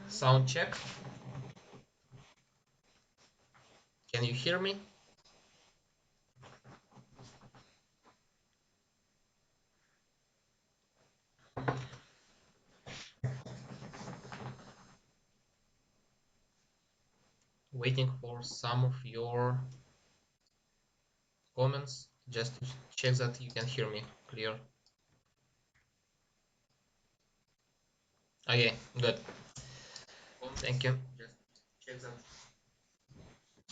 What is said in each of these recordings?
Sound check. Can you hear me? Waiting for some of your comments just to check that you can hear me clear. Okay, good. Thank you. Just check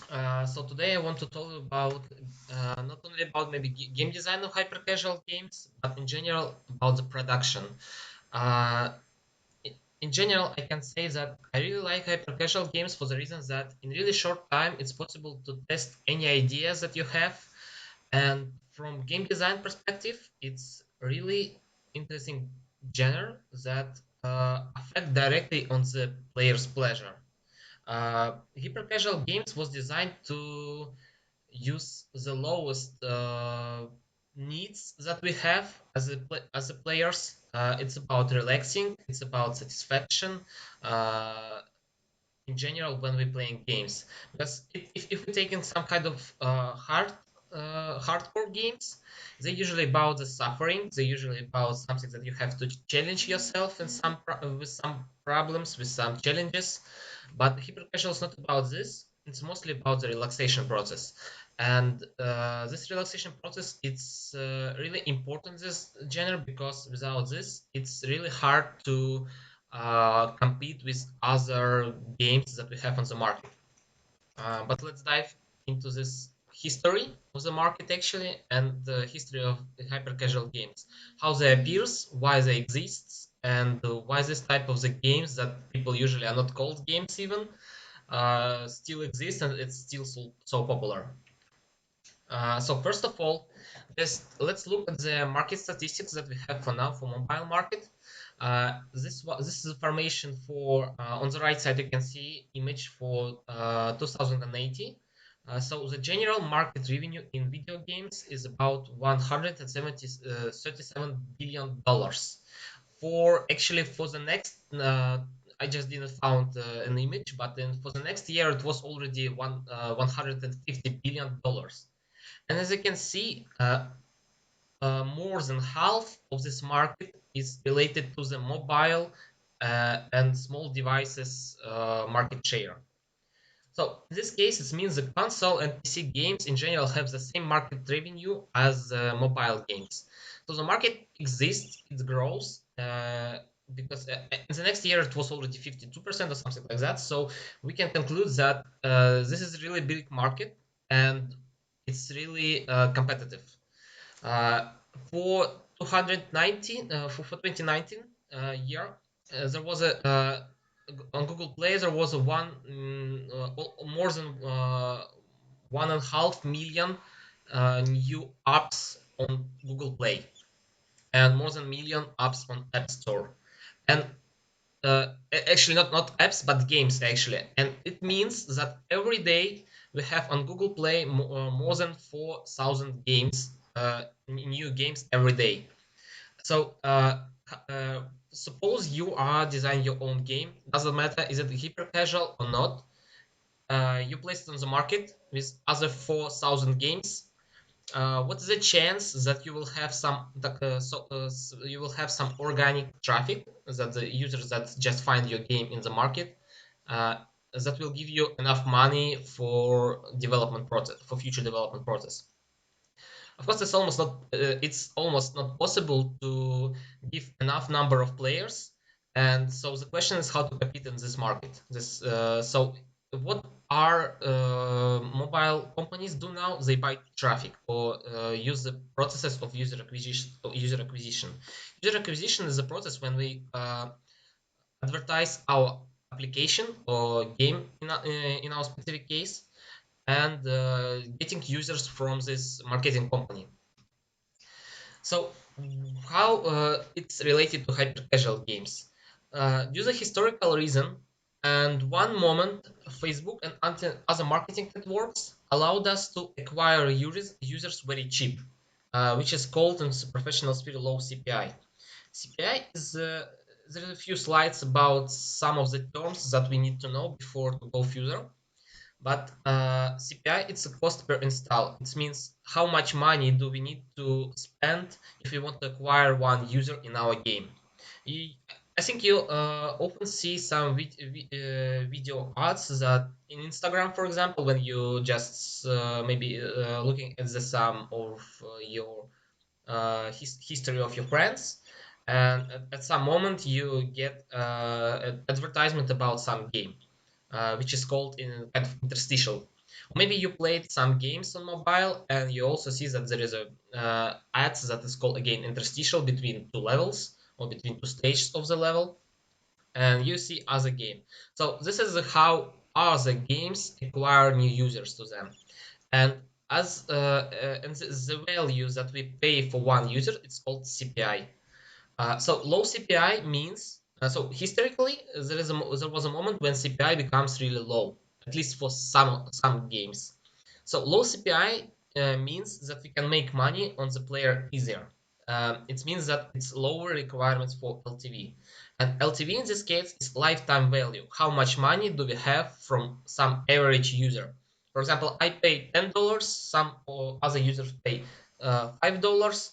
that. So today I want to talk about not only about maybe game design of hyper casual games, but in general about the production. Uh, in general, I can say that I really like hyper casual games for the reason that in really short time it's possible to test any ideas that you have. And from game design perspective, it's really interesting genre that affect directly on the player's pleasure. Hyper casual games was designed to use the lowest needs that we have as a players. It's about relaxing. It's about satisfaction. Uh, in general when we're playing games, because if we're taking some kind of hardcore games, they're usually about the suffering. They're usually about something that you have to challenge yourself in with some problems, with some challenges. But hyper casual is not about this. It's mostly about the relaxation process, and this relaxation process, it's really important in this genre, because without this it's really hard to compete with other games that we have on the market. But let's dive into this history of the market actually, and the history of the hyper casual games, how they appears, why they exist, and why this type of the games that people usually are not called games even still exist, and it's still so popular. So first of all, let's look at the market statistics that we have for now for mobile market. This is information for on the right side you can see image for 2080. So the general market revenue in video games is about 137 billion dollars. For actually for the next I just didn't found an image, but then for the next year it was already 150 billion dollars. And as you can see, more than half of this market is related to the mobile and small devices market share. So in this case, it means the console and PC games in general have the same market revenue as mobile games. So the market exists, it grows, because in the next year it was already 52% or something like that. So we can conclude that this is a really big market, and it's really competitive. Uh, for 219 for 2019 year, there was a on Google Play there was a more than 1.5 million new apps on Google Play, and more than million apps on App Store. And actually not apps but games actually, and it means that every day we have on Google Play more than 4,000 games, new games every day. So suppose you are designing your own game, doesn't matter is it hyper casual or not. You place it on the market with other 4,000 games. What's the chance that you will have you will have some organic traffic, that the users that just find your game in the market, uh, that will give you enough money for development process, for future development process. Of course, it's almost not possible to give enough number of players, and so the question is how to compete in this market. So what are mobile companies do now? They buy traffic or use the processes of user acquisition. User acquisition is the process when we advertise our application or game in our specific case, and getting users from this marketing company. So, how it's related to hyper casual games? Due to historical reason and one moment, Facebook and other marketing networks allowed us to acquire users very cheap, which is called in professional speed low CPI. CPI is there are a few slides about some of the terms that we need to know before to go further. But CPI, it's a cost per install. It means how much money do we need to spend if we want to acquire one user in our game. You, I think you often see some video ads that in Instagram, for example, when you just maybe looking at the sum of your history of your friends, and at some moment you get an advertisement about some game, which is called in kind of interstitial. Or maybe you played some games on mobile and you also see that there is a ads that is called again interstitial between two levels or between two stages of the level, and you see other game. So this is how other games acquire new users to them. And as and the value that we pay for one user, it's called CPI. So low CPI means so historically there was a moment when CPI becomes really low, at least for some games. So low CPI means that we can make money on the player easier. It means that it's lower requirements for LTV, and LTV in this case is lifetime value. How much money do we have from some average user? For example, I pay $10, some other users pay $5,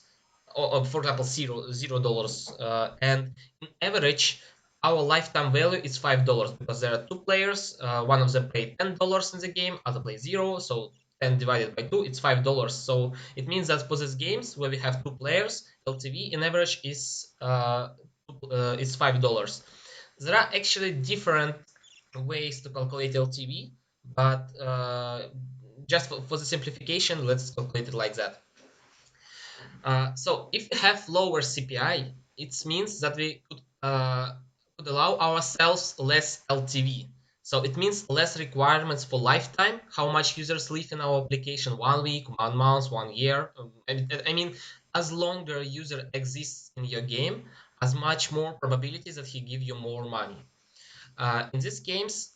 or for example $0, and in average our lifetime value is $5 because there are two players. One of them paid $10 in the game, other plays zero, so 10 divided by 2 it's $5. So it means that for these games where we have two players, LTV in average is $5. There are actually different ways to calculate LTV, but just for the simplification, let's calculate it like that. So if we have lower CPI, it means that we could allow ourselves less LTV. So it means less requirements for lifetime, how much users live in our application, 1 week, 1 month, 1 year. I mean, as longer a user exists in your game, as much more probability that he give you more money. In this case,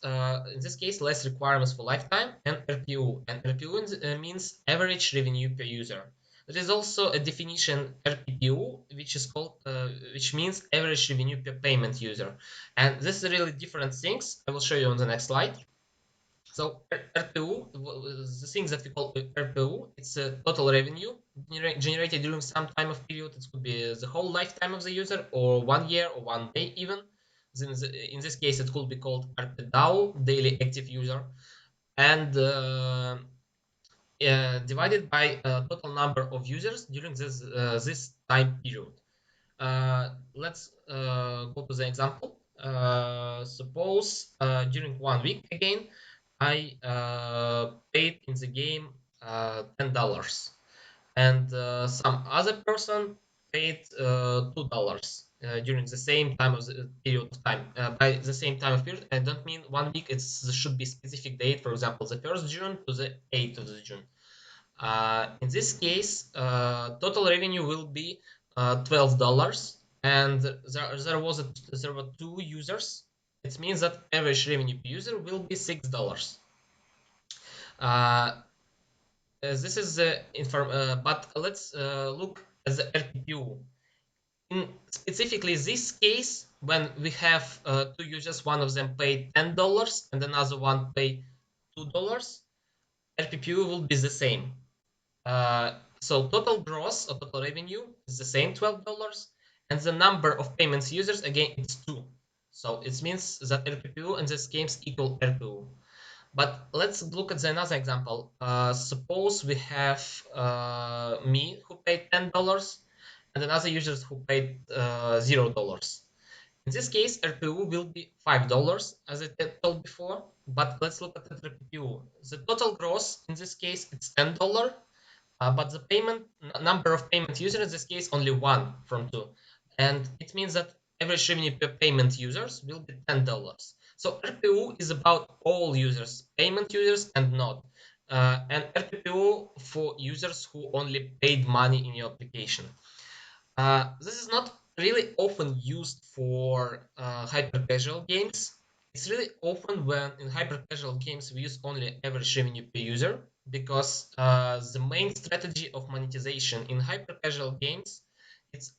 less requirements for lifetime and RPU. And RPU means average revenue per user. There is also a definition RPU, which means average revenue per payment user. And this is really different things. I will show you on the next slide. So RPU, the things that we call RPU, it's a total revenue generated during some time of period. It could be the whole lifetime of the user, or 1 year, or 1 day even. In this case, it could be called RPDAU, daily active user, and divided by total number of users during this time period. Let's go to the example. Suppose during 1 week again, I paid in the game $10, and some other person paid $2 during the same time of the period of time. By the same time of period, I don't mean 1 week. It should be specific date. For example, the 1st June to the 8th of the June. In this case, total revenue will be $12, and there were two users. It means that average revenue per user will be $6. This is the but let's look at the RPU. In specifically this case, when we have two users, one of them paid $10 and another one paid $2, RPU will be the same. So total gross or total revenue is the same, $12, and the number of payments users again it's 2. So it means that RPU in this case equal RPU. But let's look at another example. Suppose we have me who paid $10 and another users who paid $0. In this case, RPU will be $5, as I told before. But let's look at the RPU. The total gross in this case it's $10, but the payment number of payment users in this case only one from two, and it means that average revenue per payment users will be $10. So RPU is about all users, payment users and not, and RPU for users who only paid money in your application. This is not really often used for hyper casual games. It's really often when in hyper casual games we use only average revenue per user, because the main strategy of monetization in hyper casual games it's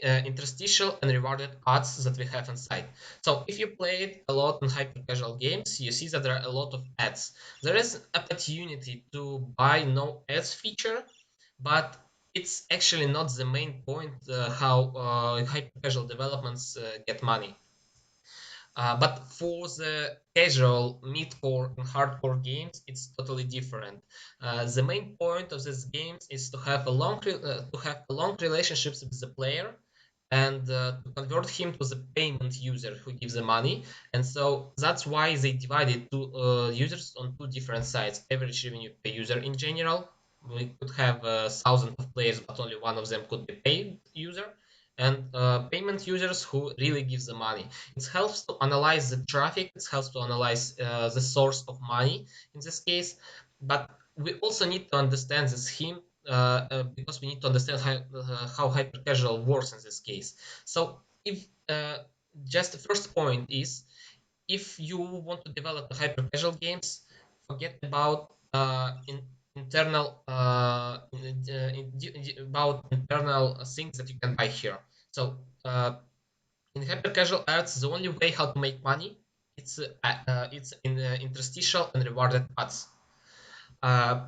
interstitial and rewarded ads that we have inside. So if you played a lot in hyper casual games, you see that there are a lot of ads. There is opportunity to buy no ads feature, but it's actually not the main point how hyper casual developments get money. But for the casual, mid-core, and hardcore games, it's totally different. The main point of these games is to have a long relationships with the player and to convert him to the payment user who gives the money. And so that's why they divided two users on two different sides. Average revenue per user in general. We could have thousands of players, but only one of them could be paid user, and payment users who really gives the money. It helps to analyze the traffic. It helps to analyze the source of money in this case. But we also need to understand this scheme because we need to understand how hyper casual works in this case. So if just the first point is, if you want to develop hyper casual games, forget about internal about internal things that you can buy here. So in hyper casual ads, the only way how to make money it's in interstitial and rewarded ads. Uh,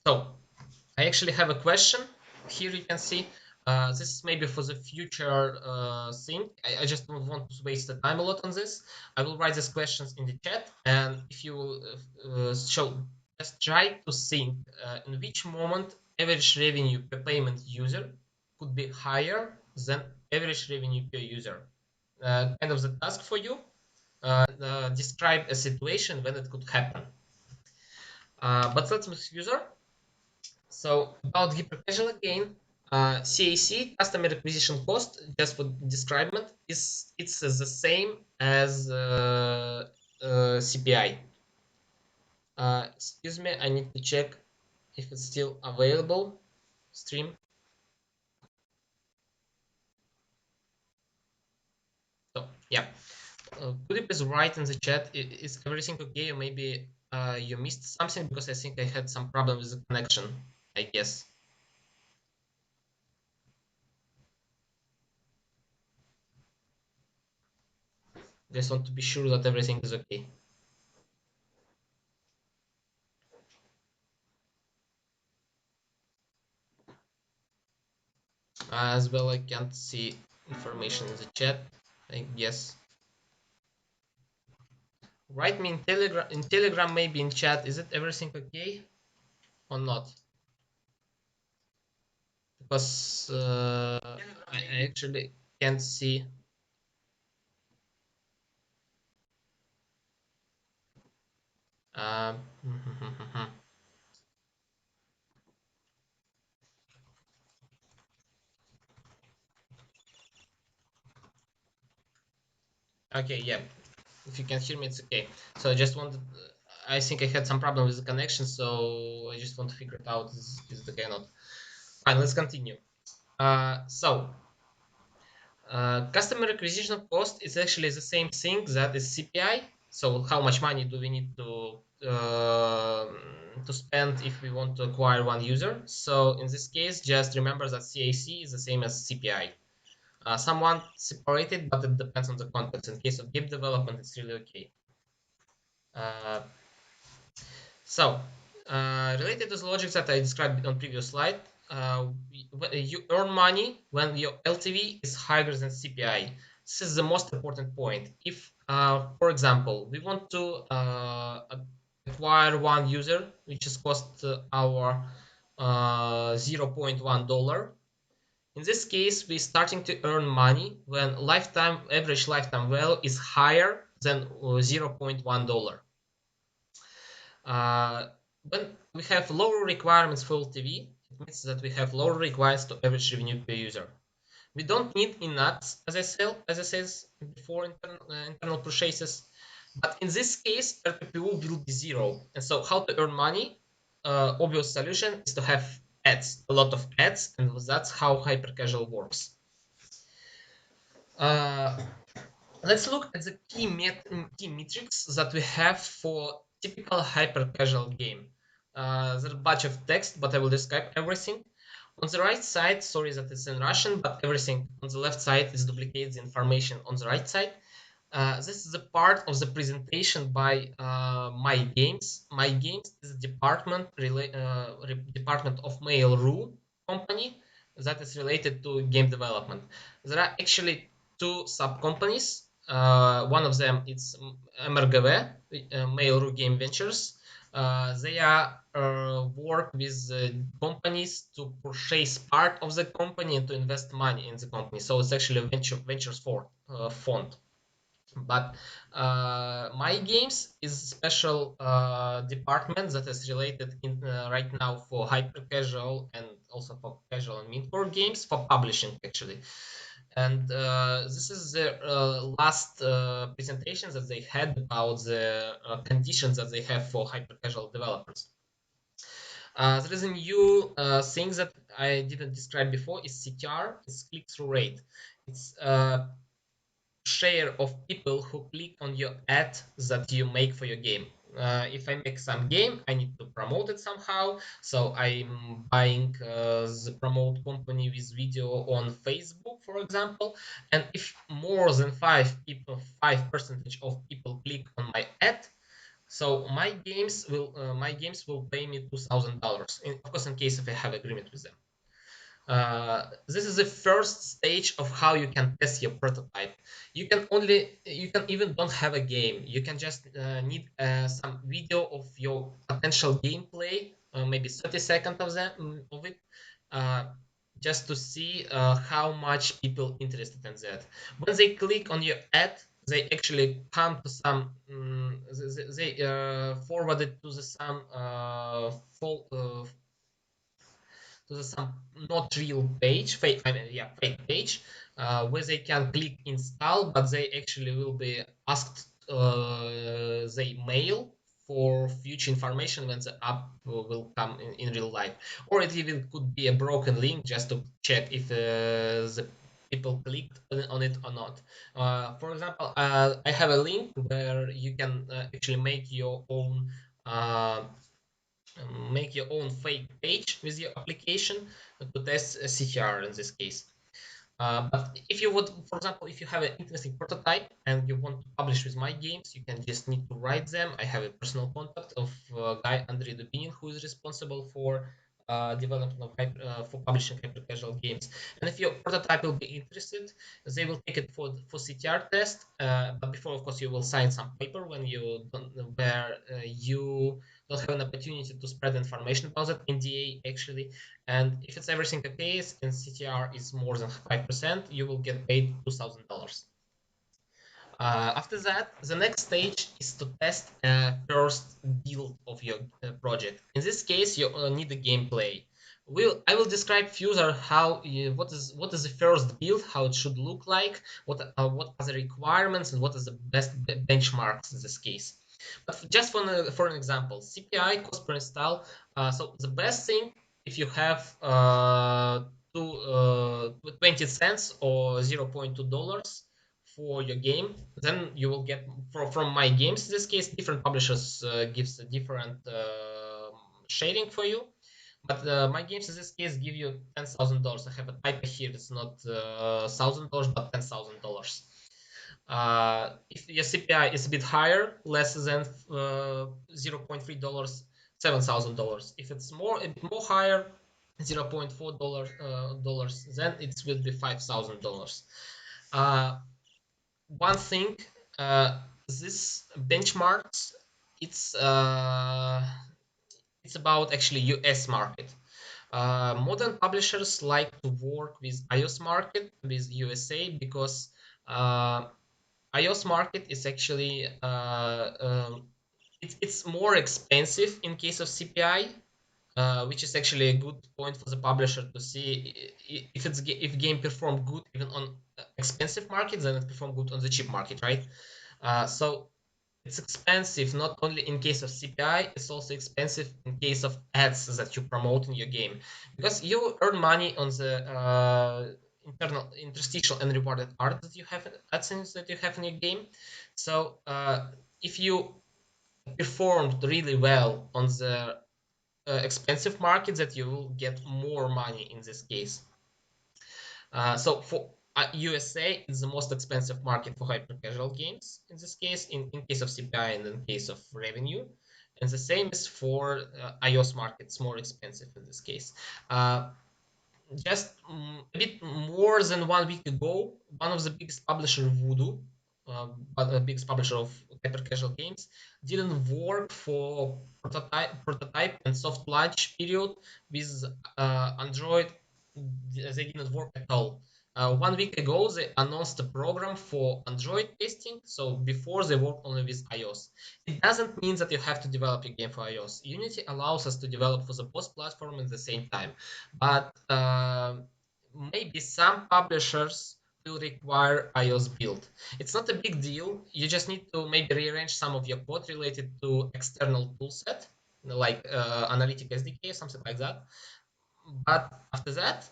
so I actually have a question. Here you can see this is maybe for the future thing. I just don't want to waste the time a lot on this. I will write these questions in the chat, and if you will just try to think in which moment average revenue per payment user could be higher than average revenue per user. Kind of the task for you. Describe a situation when it could happen. But let's move user. So about hyper-casual again, CAC, customer acquisition cost, just for describement, it's the same as CPI. Excuse me, I need to check if it's still available. Stream. So yeah, could you please write in the chat, is everything okay, or maybe you missed something, because I think I had some problem with the connection, I guess. Just want to be sure that everything is okay. As well, I can't see information in the chat, I guess. Write me in Telegram, maybe in chat. Is it everything okay or not? Because I actually can't see. Um, okay, yeah. If you can hear me, it's okay. So I just wanted. I think I had some problem with the connection, so I just want to figure it out. Is it okay or not? Fine, let's continue. So customer acquisition cost is actually the same thing that is CPI. So how much money do we need to spend if we want to acquire one user? So in this case, just remember that CAC is the same as CPI. Somewhat separated, but it depends on the context. In case of game development, it's really okay. Uh, So, related to the logic that I described on previous slide, you earn money when your LTV is higher than CPI. This is the most important point. If, for example, we want to acquire one user, which is cost our $0.1. In this case, we're starting to earn money when average lifetime value is higher than $0.1. Uh, when we have lower requirements for LTV, it means that we have lower requirements to average revenue per user. We don't need in-ads, as I said before, internal purchases. But in this case, RPPU will be zero. And so how to earn money? Obvious solution is to have ads, a lot of ads, and that's how hyper casual works. Let's look at the key metrics that we have for typical hyper casual game. There's a bunch of text, but I will describe everything. On the right side, sorry that it's in Russian, but everything on the left side is duplicates the information on the right side. This is a part of the presentation by My Games. My Games is a department of Mail.ru company that is related to game development. There are actually two sub companies. One of them is MRGV, Mail.ru Game Ventures. They are work with companies to purchase part of the company and to invest money in the company. So it's actually a ventures for fund. But My Games is a special department that is related right now for hyper casual and also for casual and mid-core games for publishing actually. And this is the last presentation that they had about the conditions that they have for hyper casual developers. There is a new thing that I didn't describe before is CTR, it's click-through rate. It's share of people who click on your ad that you make for your game. If I make some game, I need to promote it somehow. So I'm buying the promote company with video on Facebook, for example. And if more than 5% of people click on my ad, so my games will pay me $2,000. Of course, in case if I have agreement with them. This is the first stage of how you can test your prototype. You can even don't have a game. You can just need some video of your potential gameplay, maybe 30 seconds of it, uh, just to see how much people interested in that. When they click on your ad, they actually come to some. They forward it to the some to the some not real page, fake, I mean, yeah, fake page, where they can click install, but they actually will be asked they mail for future information when the app will come in real life, or it even could be a broken link just to check if the people clicked on it or not. For example, I have a link where you can actually make your own fake page with your application to test CTR in this case. But if you would, for example, if you have an interesting prototype and you want to publish with My Games, you can just need to write them. I have a personal contact of guy Andrei Dubinin, who is responsible for development of for publishing hyper casual games. And if your prototype will be interested, they will take it for CTR test. But before, of course, you will sign some paper when you don't where you don't have an opportunity to spread information about it, NDA actually. And if it's everything okay and CTR is more than 5%, you will get paid $2,000. After that, the next stage is to test a first build of your project. In this case, you need a gameplay. I will describe further how what is the first build, how it should look like, what are the requirements, and what is the best benchmarks in this case. But just for an example, CPI cost per install. So the best thing if you have 20 cents or $0.2 for your game, then you will get from My Games. In this case, different publishers gives a different shading for you. But My Games in this case give you $10,000. I have a typo here. It's not $1,000, but $10,000. If your CPI is a bit higher, less than $0.3, $7,000. If it's a bit more higher, $0.4 dollars, then it will be $5,000. One thing, this benchmarks, it's uh, it's about actually US market. Modern publishers like to work with iOS market with USA because uh, iOS market is actually it's more expensive in case of CPI, which is actually a good point for the publisher to see if game perform good even on expensive market, then it perform good on the cheap market, right? So it's expensive not only in case of CPI, it's also expensive in case of ads that you promote in your game, because you earn money on the internal interstitial and rewarded art that you have, AdSense that you have in your game. So if you performed really well on the expensive market that you will get more money in this case. So for USA is the most expensive market for hyper casual games in this case, in case of CPI and in case of revenue. And the same is for iOS market, it's more expensive in this case. Just a bit more than 1 week ago, one of the biggest publisher, Voodoo, but the biggest publisher of hyper casual games, didn't work for prototype and soft launch period with Android. They didn't work at all. 1 week ago, they announced a program for Android testing. So before they worked only with iOS. It doesn't mean that you have to develop your game for iOS. Unity allows us to develop for the both platform at the same time, but maybe some publishers will require iOS build. It's not a big deal. You just need to maybe rearrange some of your code related to external toolset, like Analytic SDK, something like that. But after that,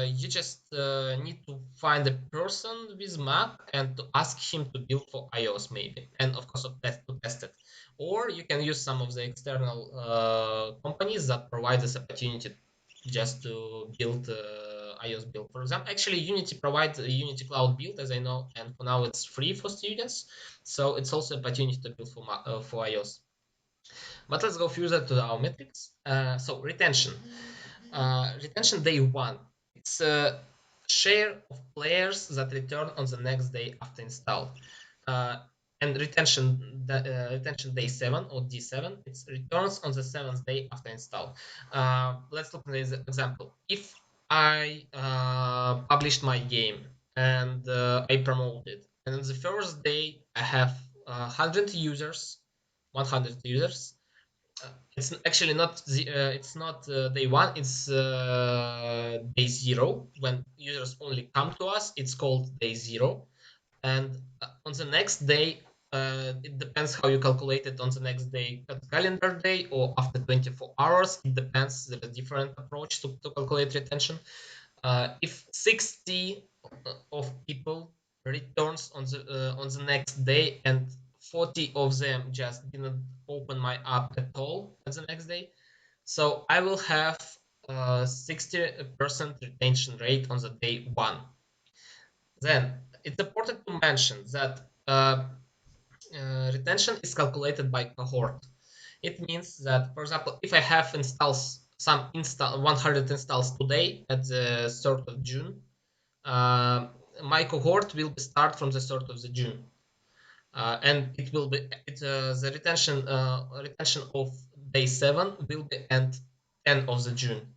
you just need to find a person with Mac and to ask him to build for iOS maybe, and of course to test it. Or you can use some of the external companies that provide this opportunity just to build iOS build. For example, actually Unity provides a Unity Cloud build, as I know, and for now it's free for students, so it's also an opportunity to build for iOS. But let's go further to our metrics. So retention. Retention day one. It's a share of players that return on the next day after install. Uh, and retention day 7 or D7, it's returns on the 7th day after install. Let's look at this example. If I published my game and I promoted, and on the first day I have 100 users, 100 users, it's actually not it's not day one, it's day zero. When users only come to us, it's called day zero. And on the next day, it depends how you calculate it. On the next day, calendar day or after 24 hours, it depends. There's a different approach to calculate retention. If 60 of people returns on the next day and 40 of them just didn't open my app at all at the next day, so I will have 60% retention rate on the day one. Then it's important to mention that retention is calculated by cohort. It means that, for example, if I have installs 100 installs today at the 3rd of June, my cohort will start from the 3rd of the June, and it will be the retention of day 7 will be at 10 of the June.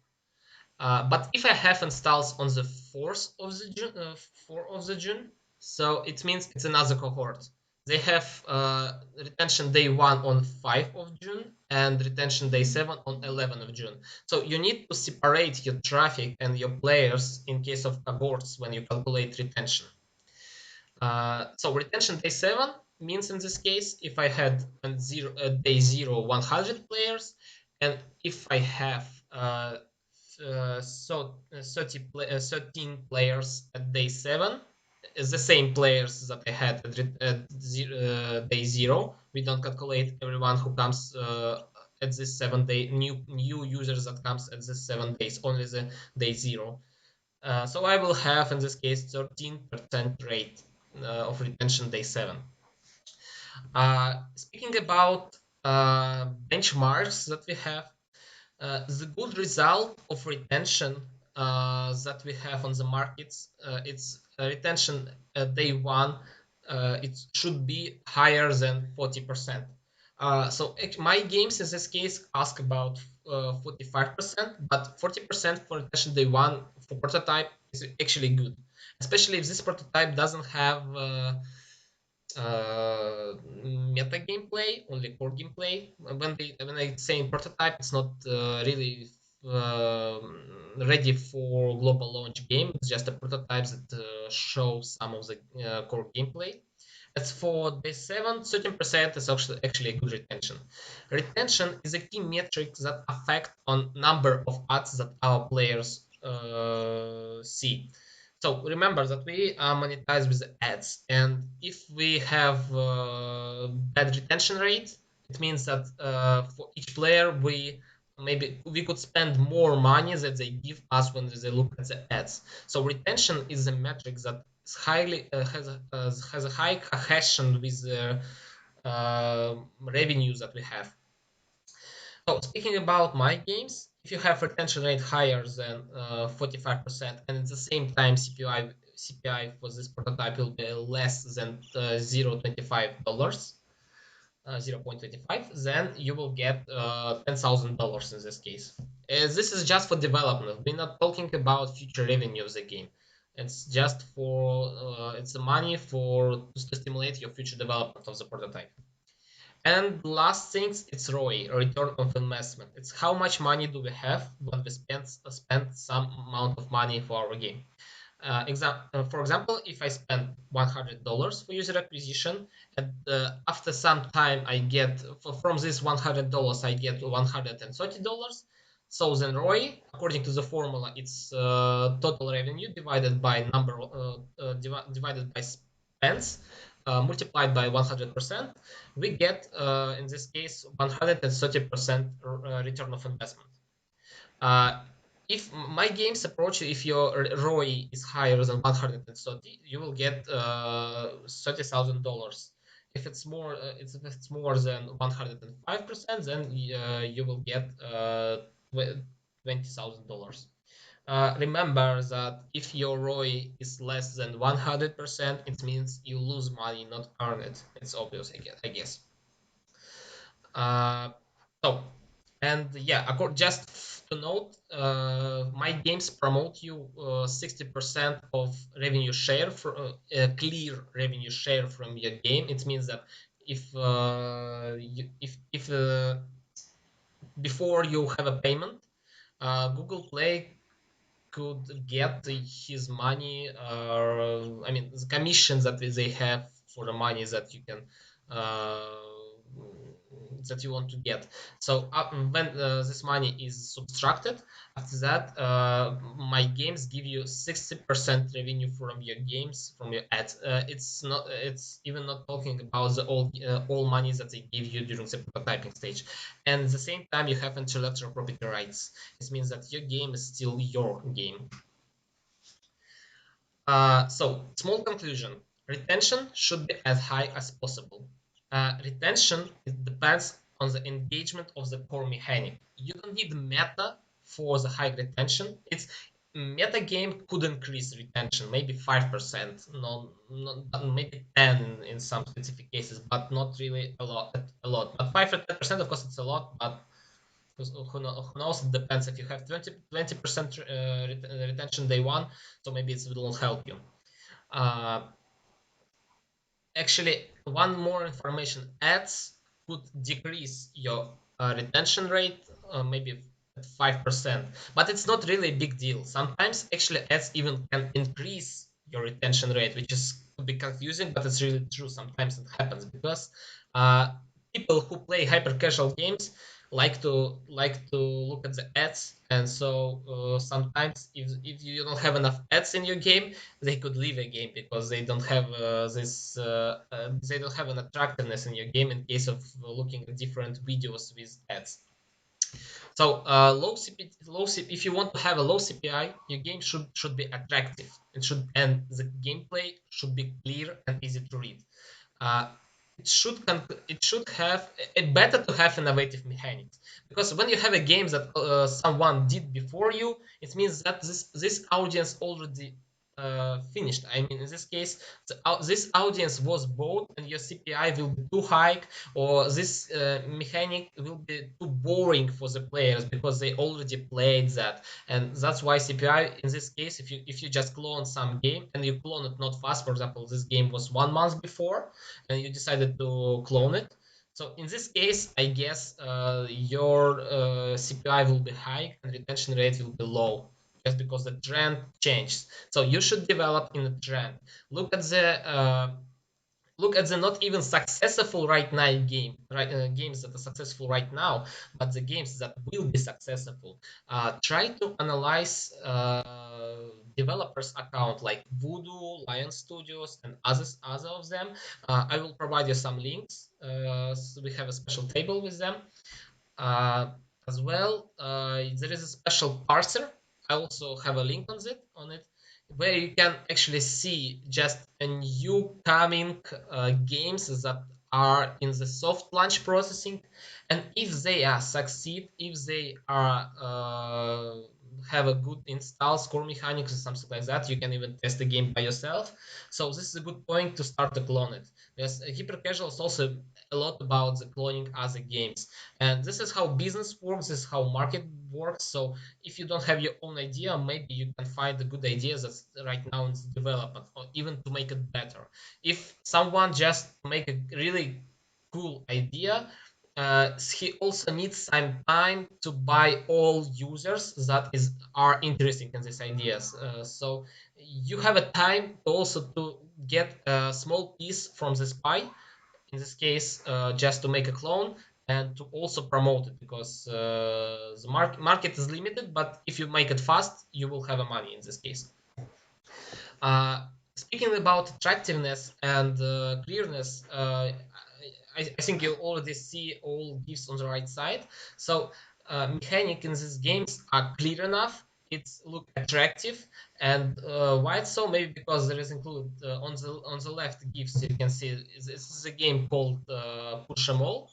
But if I have installs on the 4th of the June, 4th of the June, so it means it's another cohort. They have retention day 1 on 5th of June and retention day 7 on 11th of June. So you need to separate your traffic and your players in case of cohorts when you calculate retention. So retention day 7 means in this case, if I had on day 0 100 players, and if I have 13 players at day 7, the same players that I had at day 0. We don't calculate everyone who comes at this 7 day, new users that comes at this 7 days, only the day 0. So I will have in this case 13% rate of retention day 7. Speaking about benchmarks that we have, the good result of retention that we have on the markets, it's retention day 1, it should be higher than 40%. So my games in this case ask about 45%, but 40% for retention day 1 for prototype is actually good, especially if this prototype doesn't have meta gameplay, only core gameplay. When I say prototype, it's not really ready for global launch game. It's just a prototype that shows some of the core gameplay. As for day 7, 13% is actually a good retention. Retention is a key metric that affect on number of ads that our players see. So remember that we monetize with ads, and if we have bad retention rate, it means that for each player we maybe we could spend more money that they give us when they look at the ads. So retention is a metric that is highly has a high cohesion with the revenue that we have. So speaking about my games, if you have retention rate higher than 45%, and at the same time CPI for this prototype will be less than $0.25, 0.25, then you will get $10,000 in this case. This is just for development. We're not talking about future revenue of the game. It's just for it's the money for to stimulate your future development of the prototype. And last things, it's ROI, return of investment. It's how much money do we have when we spend some amount of money for our game. For example, if I spend $100 for user acquisition, and after some time I get from this $100 I get $130. So then ROI, according to the formula, it's total revenue divided by divided by spends multiplied by 100%. We get in this case 130% return of investment. Uh, if my games approach, if your ROI is higher than 130, you will get $30,000. If it's more than 105%, then you will get $20,000. Remember that if your ROI is less than 100%, it means you lose money, not earn it. It's obvious, I guess. Uh, so, and yeah, just to note, my games promote you 60% of revenue share for a clear revenue share from your game. It means that if before you have a payment, Google Play could get his money, I mean, the commissions that they have for the money that you can that you want to get. So when this money is subtracted, after that, my games give you 60% revenue from your games, from your ads. It's even not talking about the all money that they give you during the prototyping stage. And at the same time, you have intellectual property rights. This means that your game is still your game. So, small conclusion. Retention should be as high as possible. Retention depends on the engagement of the core mechanic. You don't need meta for the high retention. It's meta game could increase retention, maybe 5%, maybe 10 in some specific cases, but not really a lot. But 5 or 10%, of course, it's a lot, but who knows? It depends. If you have 20% retention day one, so maybe it will help you. Uh, Actually, one more information: ads could decrease your retention rate, maybe at 5%, but it's not really a big deal. Sometimes actually ads even can increase your retention rate, which is could be confusing, but it's really true. Sometimes it happens because uh, people who play hyper casual games like to look at the ads, and so sometimes if you don't have enough ads in your game, they could leave a game because they don't have they don't have an attractiveness in your game in case of looking at different videos with ads. So if you want to have a low CPI, your game should be attractive. And the gameplay should be clear and easy to read. uh, it should have it better to have innovative mechanics, because when you have a game that someone did before you, it means that this audience already finished. I mean, in this case, this audience was bought, and your CPI will be too high, or this mechanic will be too boring for the players because they already played that. And that's why CPI in this case, if you just clone some game and you clone it not fast, for example, this game was 1 month before and you decided to clone it. So in this case, I guess your CPI will be high and retention rate will be low, just because the trend changed. So you should develop in a trend. Look at the not even successful right now games that are successful right now, but the games that will be successful. Try to analyze developers account like Voodoo, Lion Studios, and other of them. I will provide you some links. So we have a special table with them. uh, as well. There is a special parser. I also have a link on it, where you can actually see just a new coming games that are in the soft launch processing, and if they are succeed, if they are have a good install score mechanics or something like that, you can even test the game by yourself. So this is a good point to start to clone it. Because hyper casual is also a lot about the cloning other games, and this is how business works, this is how market works. So if you don't have your own idea, maybe you can find a good idea that's right now in development, or even to make it better. If someone just make a really cool idea, he also needs some time to buy all users that is are interested in these ideas. So you have a time also to get a small piece from this pie, in this case just to make a clone and to also promote it, because the market is limited, but if you make it fast you will have a money in this case. uh, Speaking about attractiveness and clearness, I think you already see all gifts on the right side. So mechanic in these games are clear enough, it's look attractive. And why it's so? Maybe because there is included on the left gifts, you can see this is a game called Push 'em All,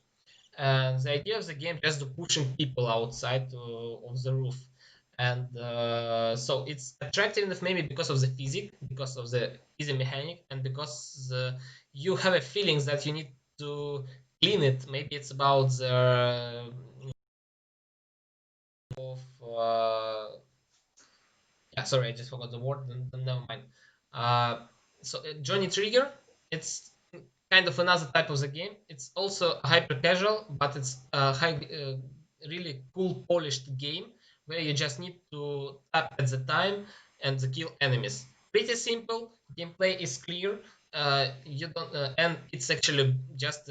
and the idea of the game is just pushing people outside of the roof. And so it's attractive enough, maybe because of the physics, because of the easy mechanic, and because you have a feeling that you need to clean it. Maybe it's about the of yeah, sorry, I just forgot the word. Never mind. Uh, Johnny Trigger, it's kind of another type of the game. It's also hyper casual, but it's a really cool, polished game where you just need to tap at the time and kill enemies. Pretty simple. Gameplay is clear. You don't, and it's actually just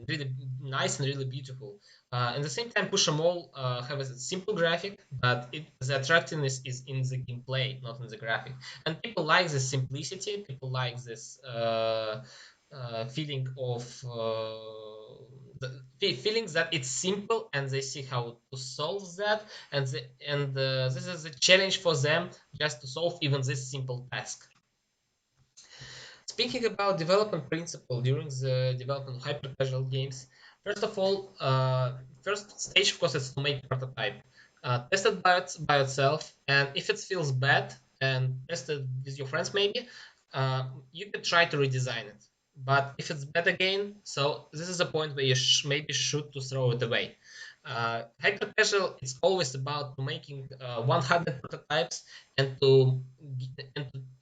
really nice and really beautiful. At the same time, Push 'em All have a simple graphic, but the attractiveness is in the gameplay, not in the graphic. And people like this simplicity. People like this feeling of feelings that it's simple, and they see how to solve that, and this is a challenge for them just to solve even this simple task. Speaking about development principle during the development of hyper casual games, first of all, first stage of course is to make prototype, test it by itself, and if it feels bad, and test it with your friends maybe, you could try to redesign it. But if it's bad again, so this is a point where you maybe should to throw it away. Hyper casual is always about making 100 prototypes and to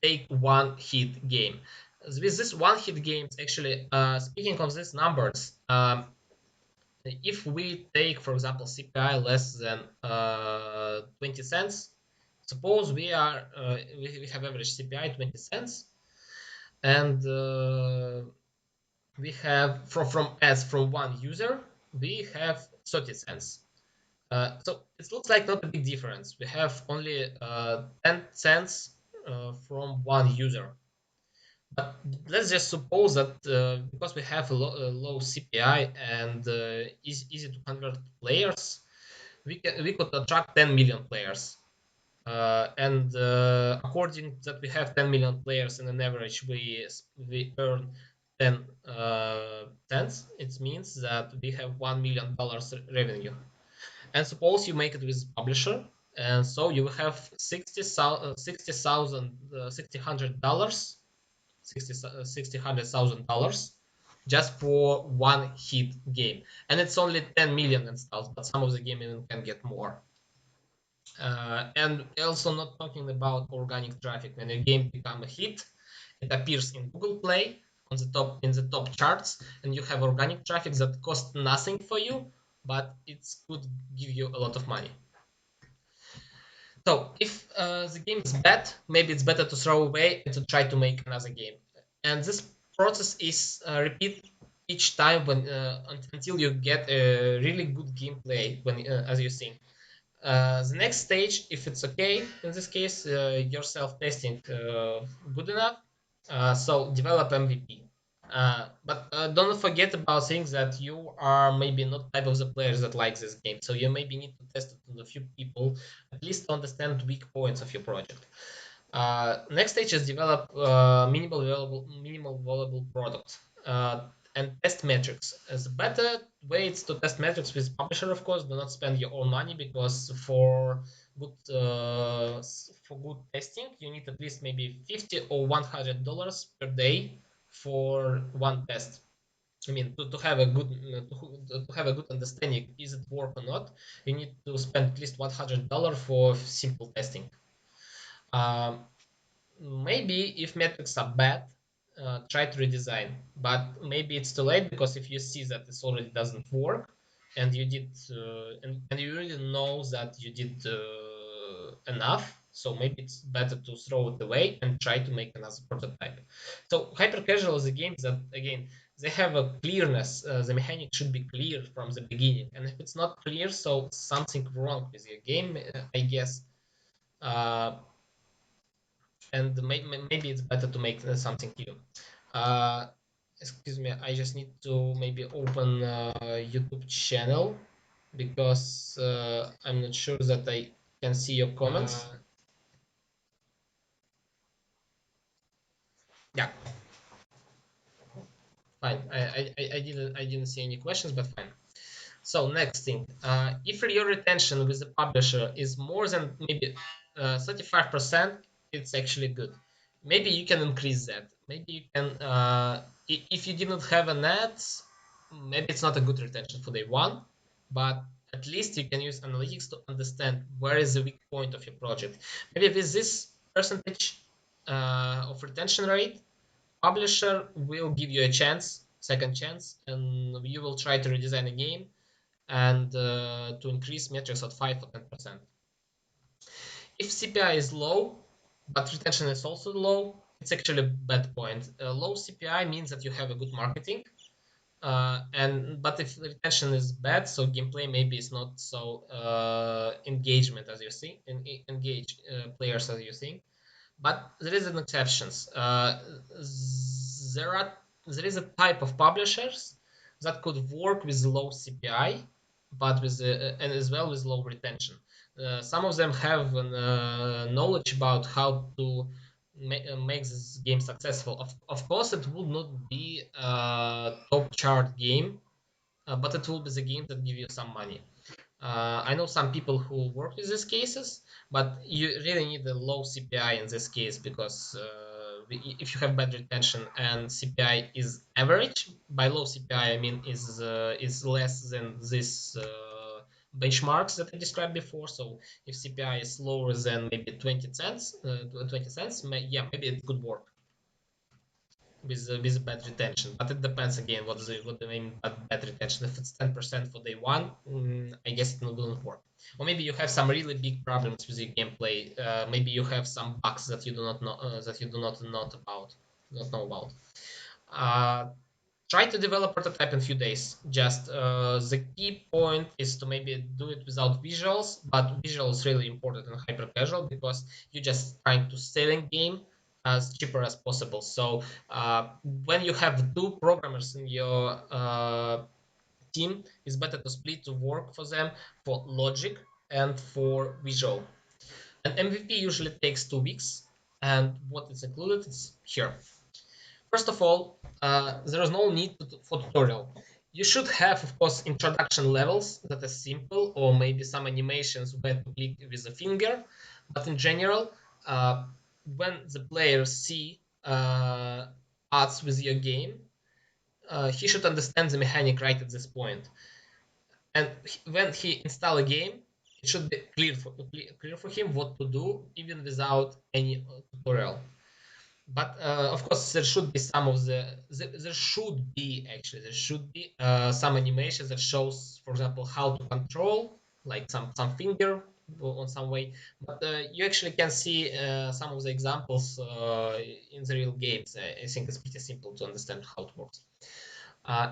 take one hit game. With this one hit games, actually, speaking of these numbers, if we take, for example, CPI less than 20 cents, suppose we have average CPI 20 cents, and we have from ads from one user, we have 30 cents. So it looks like not a big difference. We have only 10 cents from one user. But let's just suppose that because we have a low CPI and easy to convert players, we could attract 10 million players. And according that we have 10 million players in an average, we earn 10 cents. It means that we have $1 million revenue. And suppose you make it with publisher, and so you have $60,000 $100,000 just for one hit game, and it's only 10 million installs, but some of the game even can get more. And also not talking about organic traffic. When a game become a hit, it appears in Google Play on the top in the top charts, and you have organic traffic that costs nothing for you, but it could give you a lot of money. So if the game is bad, maybe it's better to throw away and to try to make another game. And this process is repeat each time until you get a really good gameplay when as you think. The next stage, if it's okay, in this case, your self-testing good enough, so develop MVP. But don't forget about things that you are maybe not type of the players that likes this game. So you maybe need to test it on a few people, at least to understand weak points of your project. Next stage is develop minimal valuable product and test metrics. As a better way it's to test metrics with publisher, of course. Do not spend your own money because for good testing you need at least maybe $50 or $100 per day for one test. I mean, to have a good to have a good understanding, is it work or not? You need to spend at least $100 for simple testing. Um, Maybe if metrics are bad, try to redesign. But maybe it's too late because if you see that this already doesn't work, and you did, and you really know that you did enough, so maybe it's better to throw it away and try to make another prototype. So hyper casual is a game that again they have a clearness. The mechanic should be clear from the beginning, and if it's not clear, so something wrong with your game, I guess. Uh, and maybe it's better to make something new. Uh, Excuse me, I just need to maybe open YouTube channel because I'm not sure that I can see your comments. Yeah, fine. I didn't see any questions, but fine. So next thing, if your retention with the publisher is more than maybe 35%, it's actually good. Maybe you can increase that. Maybe you can, if you didn't have an ads, maybe it's not a good retention for day one, but at least you can use analytics to understand where is the weak point of your project. Maybe with this percentage of retention rate, publisher will give you a chance, second chance, and you will try to redesign a game and to increase metrics at 5 or 10%. If CPI is low, but retention is also low, it's actually a bad point. Low CPI means that you have a good marketing, and but if retention is bad, so gameplay maybe is not so engagement as you see, engage players as you think. But there is an exceptions. There are there is a type of publishers that could work with low CPI, but with and as well with low retention. Some of them have knowledge about how to make this game successful. Of course, it would not be a top chart game, but it will be the game that give you some money. I know some people who work with these cases, but you really need a low CPI in this case because if you have bad retention and CPI is average, by low CPI I mean is less than this benchmarks that I described before. So if CPI is lower than maybe 20 cents, yeah, maybe it could work with bad retention. But it depends again what the main bad retention. If it's 10% for day one, I guess it wouldn't work. Or maybe you have some really big problems with your gameplay. Maybe you have some bugs that you do not know not know about. Uh, Try to develop prototype in few days. Just the key point is to maybe do it without visuals, but visuals really important in hyper casual because you're just trying to sell a game as cheaper as possible. So when you have two programmers in your team, it's better to split the work for them for logic and for visual. An MVP usually takes 2 weeks, and what is included is here. First of all, there is no need for tutorial. You should have, of course, introduction levels that are simple, or maybe some animations where to click with a finger. But in general, when the players see ads with your game, he should understand the mechanic right at this point. And when he install a game, it should be clear for him what to do, even without any tutorial. But of course, there should be some of there should be actually there should be some animation that shows, for example, how to control, like some finger on some way. But you actually can see some of the examples in the real games. I think it's pretty simple to understand how it works.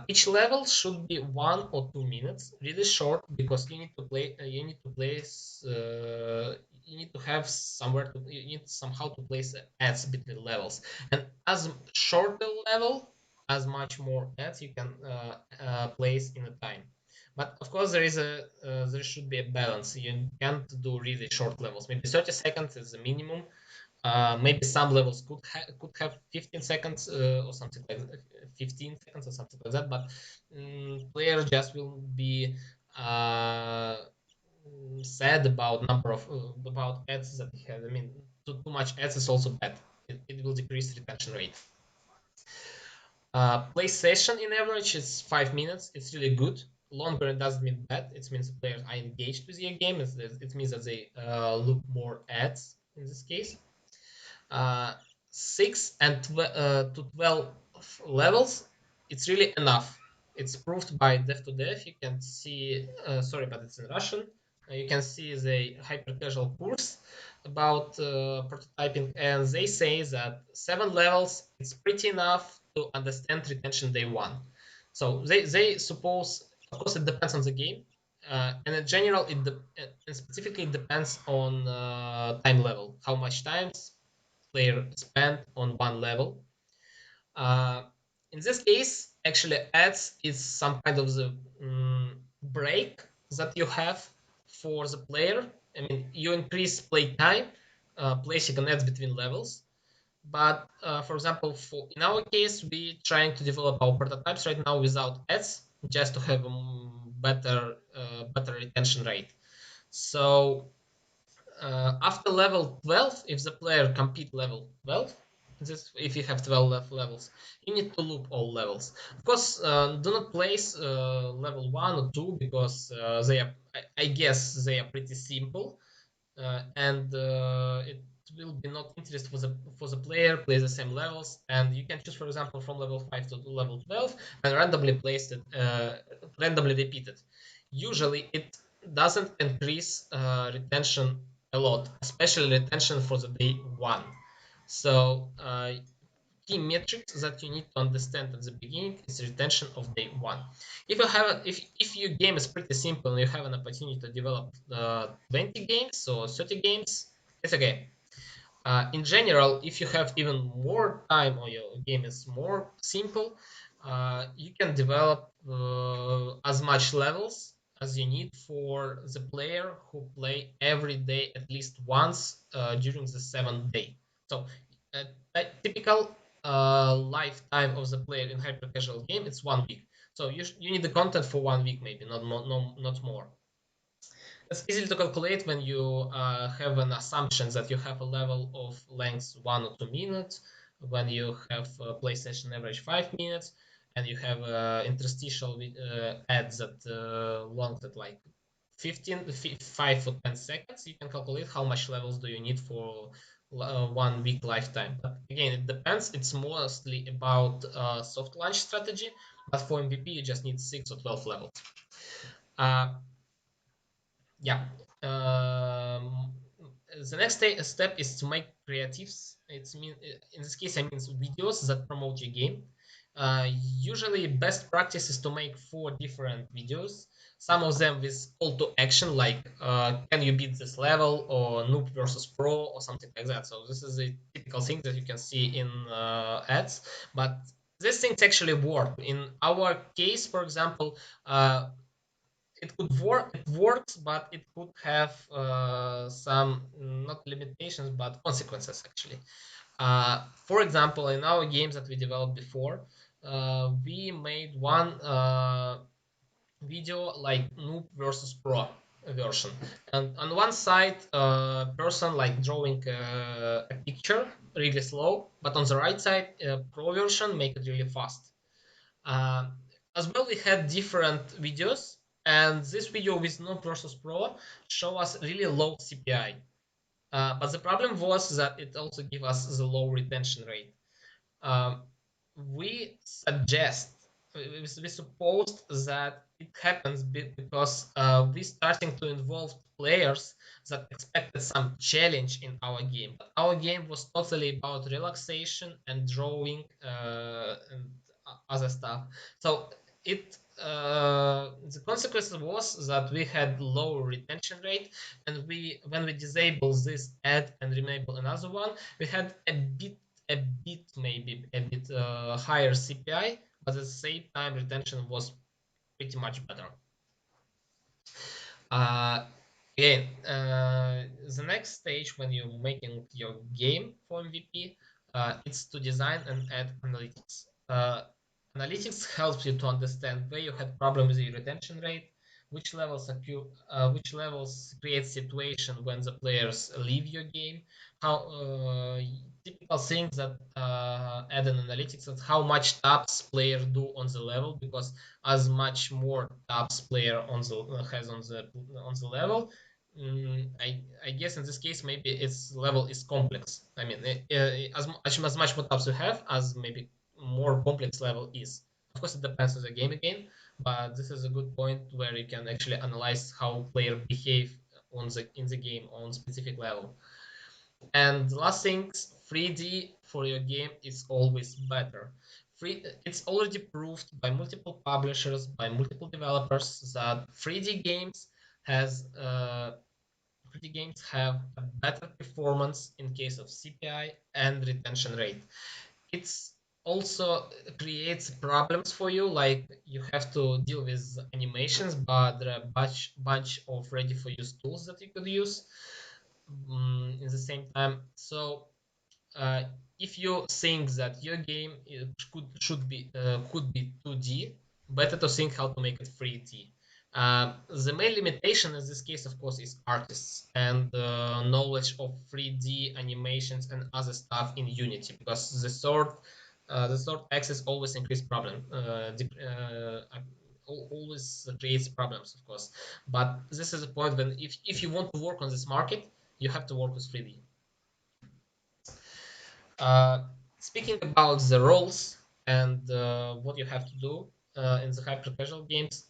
Each level should be 1 or 2 minutes, really short, because you need to play. You need to place. You need to have somewhere to. You need somehow to place ads between levels. And as shorter level, as much more ads you can place in a time. But of course, there should be a balance. You can't do really short levels. Maybe 30 seconds is the minimum. Maybe some levels could have 15 seconds or something like that, 15 seconds or something like that. But player just will be uh, sad about number of about ads that he has. I mean, too much ads is also bad. It will decrease retention rate. Play session in average is 5 minutes. It's really good. Longer it doesn't mean bad. It means the players are engaged with your game. It means that they look more ads in this case. Uh, 6 and to 12 levels, it's really enough. It's proved by dev to dev. You can see, sorry, but it's in Russian. You can see the hyper casual course about prototyping, and they say that 7 levels it's pretty enough to understand retention day one. So they suppose, of course, it depends on the game, and in general, and specifically it depends on time level, how much times player spent on one level. Uh, in this case, actually, ads is some kind of the break that you have for the player. I mean, you increase play time, placing an ads between levels. But for example, in our case, we trying to develop our prototypes right now without ads, just to have a better retention rate. So after level 12, if the player complete level 12, this if you have 12 levels, you need to loop all levels. Of course, do not place level 1 or 2 because they are, I guess they are pretty simple, and it will be not interest for the player play the same levels, and you can choose, for example, from level 5 to level 12 and randomly place it, randomly repeat it. Usually it doesn't increase retention a lot, especially retention for the day one. So key metrics that you need to understand at the beginning is retention of day one. If you have if your game is pretty simple and you have an opportunity to develop 20 games or 30 games, it's okay. In general, if you have even more time or your game is more simple, you can develop as much levels as you need for the player who play every day at least once during the 7 day. So a typical lifetime of the player in hyper casual game it's 1 week. So you need the content for 1 week, maybe not more, no, not more. It's easy to calculate when you have an assumption that you have a level of length 1 or 2 minutes, when you have PlayStation average 5 minutes, and you have interstitial ads that long at like 5 or 10 seconds. You can calculate how much levels do you need for 1 week lifetime. But again, it depends. It's mostly about soft launch strategy, but for MVP you just need 6 or 12 levels. Uh, yeah. Um, the next step is to make creatives. It's mean in this case I mean videos that promote your game. Usually, best practice is to make 4 different videos. Some of them with call to action, like "Can you beat this level?" or "Noob versus Pro" or something like that. So this is a typical thing that you can see in ads. But these things actually work. In our case, for example, it could work, it works, but it could have some not limitations but consequences actually. For example, in our games that we developed before, we made one video like noob versus pro version, and on one side person like drawing a picture really slow, but on the right side pro version make it really fast. uh, as well, we had different videos, and this video with Noob versus Pro show us really low CPI. But the problem was that it also gave us the low retention rate. Um, we suggest, we supposed that it happens because we starting to involve players that expected some challenge in our game. But our game was totally about relaxation and drawing and other stuff. So it the consequence was that we had low retention rate, and we when we disable this ad and enable another one, we had a bit, maybe a bit higher CPI, but at the same time retention was pretty much better. Uh, Again, the next stage when you're making your game for MVP, it's to design and add analytics. Analytics helps you to understand where you had problem with your retention rate, which levels create situation when the players leave your game, how typical things that add an analytics and how much taps player do on the level, because as much more taps player on the has on the level, I guess in this case maybe its level is complex. I mean, as much more taps you have, as maybe more complex level is. Of course, it depends on the game again, but this is a good point where you can actually analyze how player behave on the in the game on specific level. And the last thing, 3D for your game is always better. It's already proved by multiple publishers, by multiple developers that 3D games have a better performance in case of CPI and retention rate. It's also creates problems for you, like you have to deal with animations, but there are bunch of ready for use tools that you could use in the same time. So uh, if you think that your game could be 2D, better to think how to make it 3D. The main limitation in this case, of course, is artists and knowledge of 3D animations and other stuff in Unity, because the third axis always increase problem, always creates problems, of course. But this is a point when if you want to work on this market, you have to work with 3D. Uh, Speaking about the roles and what you have to do in the hyper casual games,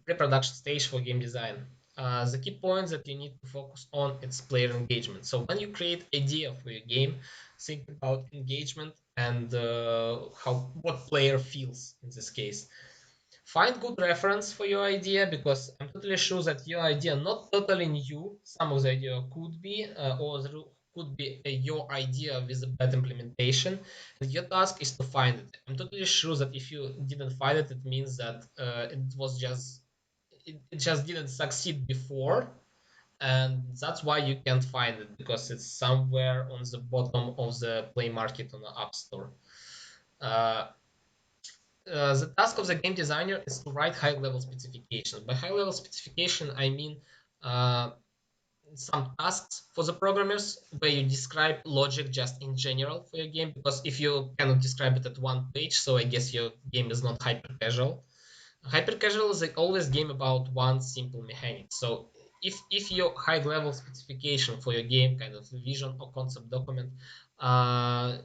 pre-production stage for game design. The key points that you need to focus on is player engagement. So when you create idea for your game, think about engagement and how what player feels in this case. Find good reference for your idea, because I'm totally sure that your idea not totally new. Some of the idea could be, or there could be your idea with a bad implementation. And your task is to find it. I'm totally sure that if you didn't find it, it means that it just didn't succeed before, and that's why you can't find it, because it's somewhere on the bottom of the Play Market on the App Store. Uh, the task of the game designer is to write high level specification. By high level specification, I mean uh, some tasks for the programmers where you describe logic just in general for your game, because if you cannot describe it at one page, so I guess your game is not hyper casual. Hyper casual is always game about one simple mechanic. So if your high level specification for your game, kind of vision or concept document, uh,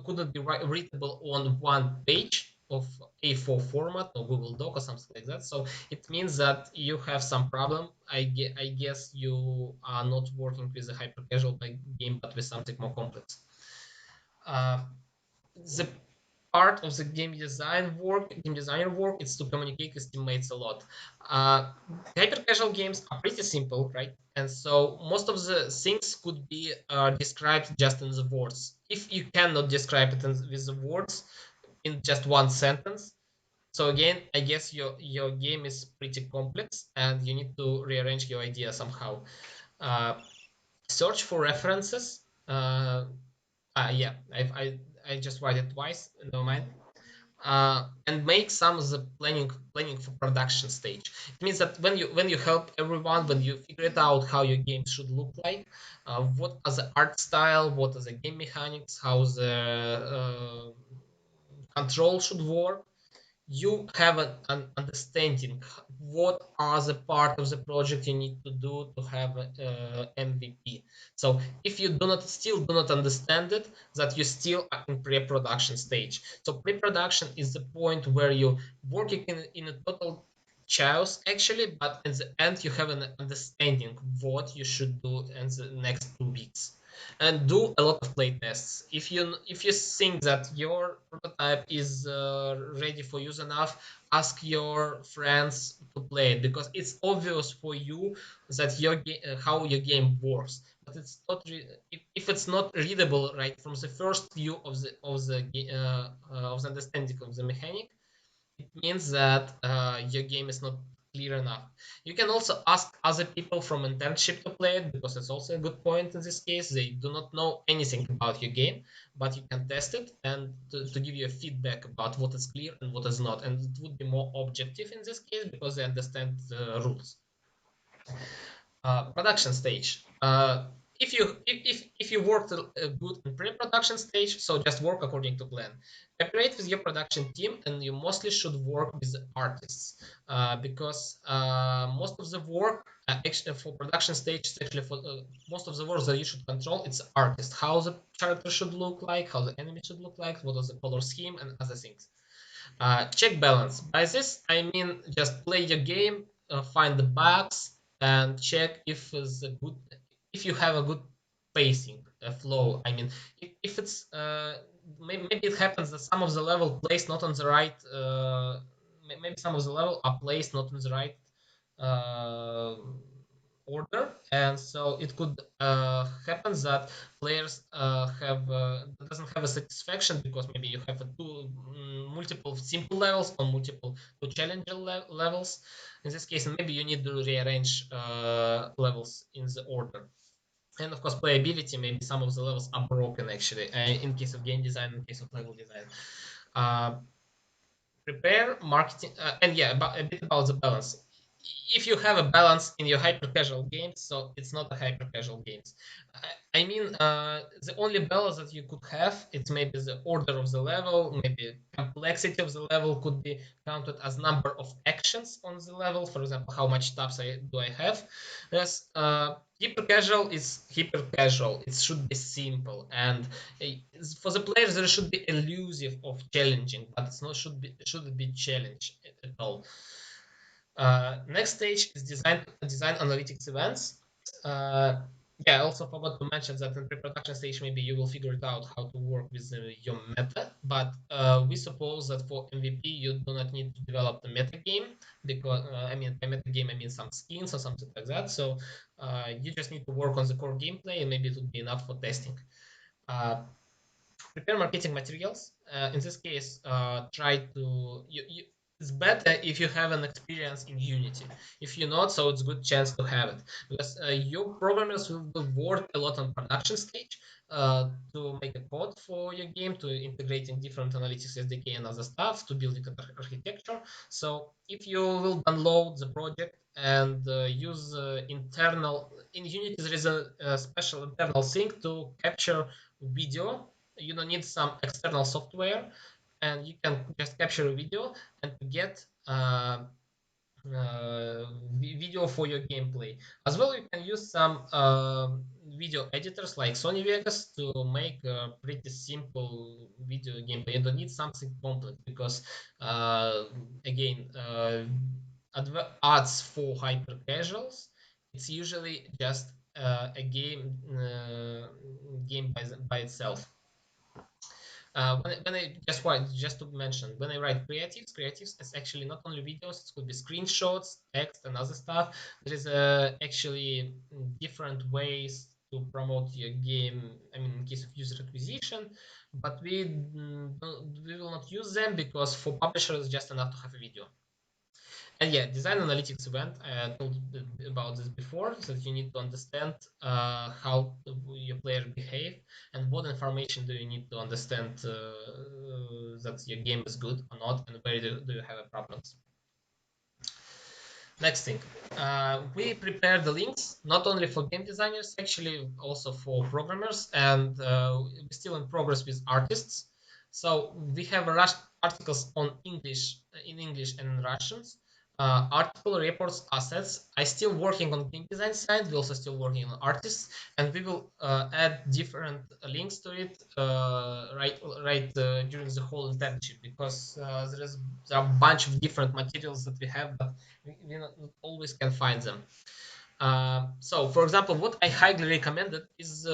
couldn't be readable on one page of A4 format or Google Doc or something like that. So it means that you have some problem. I guess you are not working with a hyper casual game, but with something more complex. Uh, the part of the game designer work is to communicate with teammates a lot. uh, Hyper casual games are pretty simple, right? And so most of the things could be described just in the words. If you cannot describe it with the words in just one sentence, so again, I guess your game is pretty complex and you need to rearrange your idea somehow. uh, Search for references. Yeah, I just write it twice. Never mind. And make some of the planning for production stage. It means that when you help everyone, when you figure it out how your game should look like, what are the art style, what are the game mechanics, how the control should work, you have an understanding what are the part of the project you need to do to have a MVP. So if you still do not understand it, that you still are in pre-production stage. So pre-production is the point where you working in a total chaos actually, but in the end you have an understanding what you should do in the next 2 weeks. and do a lot of play tests. If you think that your prototype is ready for use enough, ask your friends to play it, because it's obvious for you that how your game works, but it's not if it's not readable right from the first view of the understanding of the mechanic, it means that your game is not clear enough. You can also ask other people from internship to play it, because it's also a good point in this case. They do not know anything about your game, but you can test it and to give you a feedback about what is clear and what is not. And it would be more objective in this case because they understand the rules. Production stage. If you worked good in pre-production stage, so just work according to plan. Cooperate with your production team, and you mostly should work with artists, because most of the work actually for production stage is actually for most of the work that you should control. It's artist, how the character should look like, how the enemy should look like, what is the color scheme, and other things. Check balance. By this, I mean just play your game, find the bugs, and check if you have a good pacing, a flow. I mean, if it's maybe it happens that some of the level placed not on the right. Maybe some of the level are placed not in the right uh, order, and so it could happen that players have doesn't have a satisfaction, because maybe you have a multiple simple levels or multiple two challenger levels in this case, and maybe you need to rearrange levels in the order. And of course, playability, maybe some of the levels are broken actually, in case of game design, in case of level design. uh, Prepare marketing, and yeah, a bit about the balance. If you have a balance in your hyper casual games, so it's not a hyper casual games. I mean, the only balance that you could have, it's maybe the order of the level, maybe complexity of the level could be counted as number of actions on the level. For example, how much tabs do I have? Yes, hyper casual is hyper casual. It should be simple, and for the players there should be elusive of challenging, but it's not shouldn't be challenge at all. Next stage is design analytics events. Uh, yeah, I also forgot to mention that in pre-production stage, maybe you will figure it out how to work with your meta. But we suppose that for MVP, you do not need to develop the meta game, because I mean by meta game I mean some skins or something like that. So you just need to work on the core gameplay, and maybe it would be enough for testing. Uh, Prepare marketing materials. In this case, try to it's better if you have an experience in Unity. If you're not, so it's a good chance to have it, because your programmers will work a lot on production stage to make a code for your game, to integrating different analytics SDK and other stuff, to building an architecture. So if you will download the project and use internal in Unity, there is a special internal thing to capture video. You don't need some external software, and you can just capture a video and get video for your gameplay. As well, you can use some video editors like Sony Vegas to make a pretty simple video gameplay. You don't need something complex, because uh, again, ads for hyper casuals, it's usually just a game by itself. When I just to mention, when I write creatives, it's actually not only videos. It could be screenshots, text, and other stuff. There is actually different ways to promote your game. I mean, in case of user acquisition, but we will not use them, because for publishers, it's just enough to have a video. And yeah, design analytics event. I told about this before, so that you need to understand how your player behave, and what information do you need to understand that your game is good or not, and where do you have problems. Next thing, we prepare the links not only for game designers, actually also for programmers, and we're still in progress with artists. So we have articles on English, in English and in Russians. Article reports assets. I still working on game design side. We also still working on artists, and we will add different links to it right during the whole internship, because there are a bunch of different materials that we have, but we not always can find them. So, for example, what I highly recommended is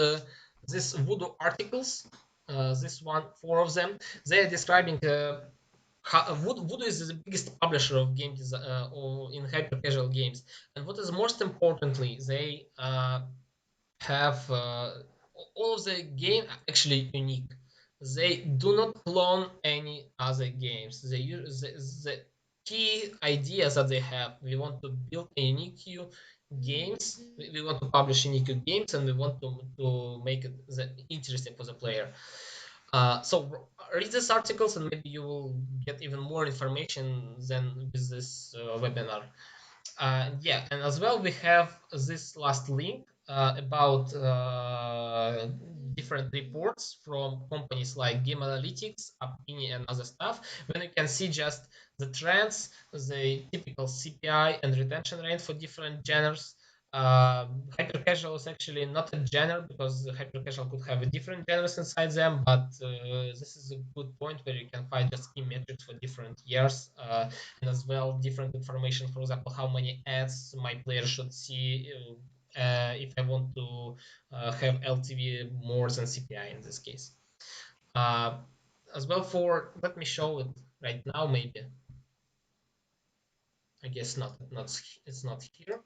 These Voodoo articles, this one, four of them, they are describing Voodoo is the biggest publisher of games or in hyper casual games, and what is most importantly, they have all of the game are actually unique. They do not clone any other games. They use the key ideas that they have. We want to build a unique games. We want to publish unique games, and we want to make it interesting for the player. So read these articles, and maybe you will get even more information than with this webinar. Yeah, and as well we have this last link about different reports from companies like Game Analytics, Opini, and other stuff. When you can see just the trends, the typical CPI and retention rate for different genres. Hyper casual is actually not a genre because hyper casual could have a different genres inside them, but this is a good point where you can find just key metrics for different years. And as well different information, for example, how many ads my player should see if I want to have LTV more than CPI in this case. Uh, as well for, let me show it right now, maybe. I guess not, it's not here.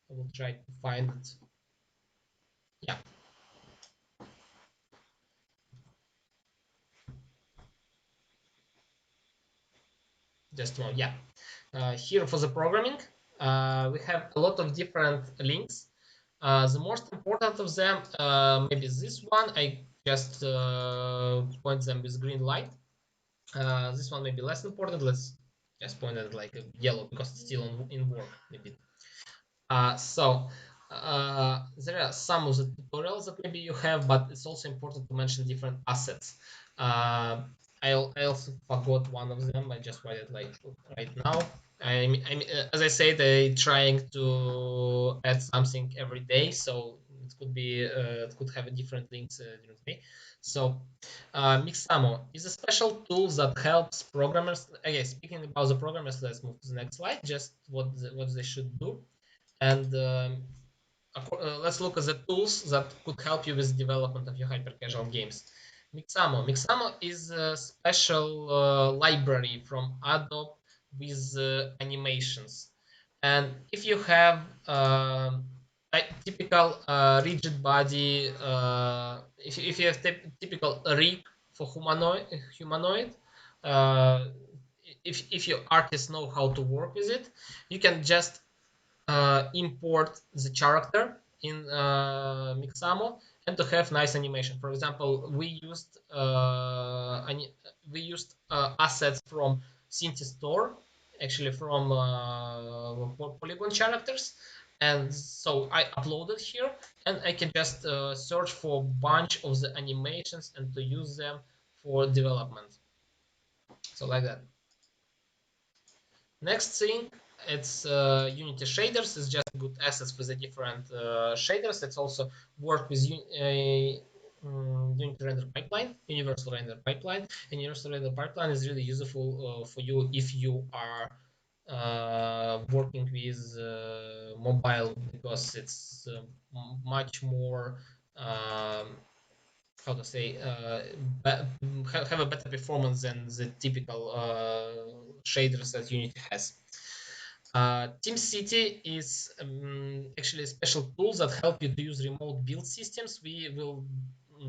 I will try to find it. Yeah, just one. Yeah, here for the programming, we have a lot of different links. The most important of them, maybe this one. I just point them with green light. This one may be less important. Let's just point it like yellow because it's still in work. Maybe there are some of the tutorials that maybe you have, but it's also important to mention different assets. Uh, I also forgot one of them. I just write it like right now. As I said, they trying to add something every day, so it could have a different links during the day. So Mixamo is a special tool that helps programmers. Okay, speaking about the programmers, let's move to the next slide. Just what they should do. And let's look at the tools that could help you with the development of your hyper casual games. Mixamo is a special library from Adobe with animations. And if you have a typical rigid body, if you have typical rig for humanoid, uh, if your artists know how to work with it, you can just import the character in Mixamo and to have nice animation. For example, we used assets from Cinti Store, actually from Polygon characters, and so I uploaded here, and I can just search for a bunch of the animations and to use them for development. So like that. Next thing, it's Unity shaders. It's just good assets for the different shaders. It's also work with Unity render pipeline, universal render pipeline. And universal render pipeline is really useful for you if you are working with mobile because it's much more how to say have a better performance than the typical shaders that Unity has. TeamCity is actually a special tool that help you to use remote build systems. We will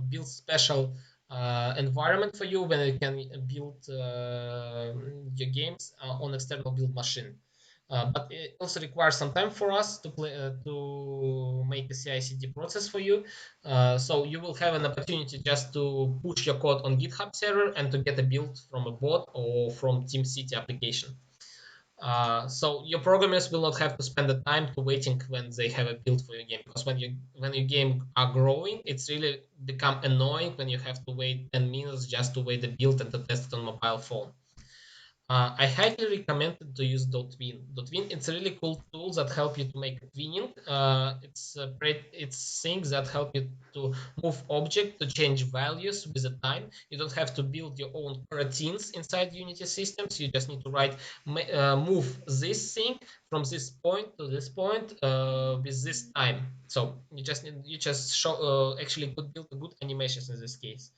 build special environment for you when you can build your games on external build machine. But it also requires some time for us to make a CI/CD process for you. So you will have an opportunity just to push your code on GitHub server and to get a build from a bot or from TeamCity application. So your programmers will not have to spend the time to waiting when they have a build for your game, because when your game are growing, it's really become annoying when you have to wait 10 minutes just to wait the build and to test it on mobile phone. I highly recommend to use .win. .win, it's a really cool tool that help you to make twinning. It's things that help you to move object, to change values with the time. You don't have to build your own coroutines inside Unity systems. You just need to write move this thing from this point to this point with this time. So you just show actually could build a good animations in this case.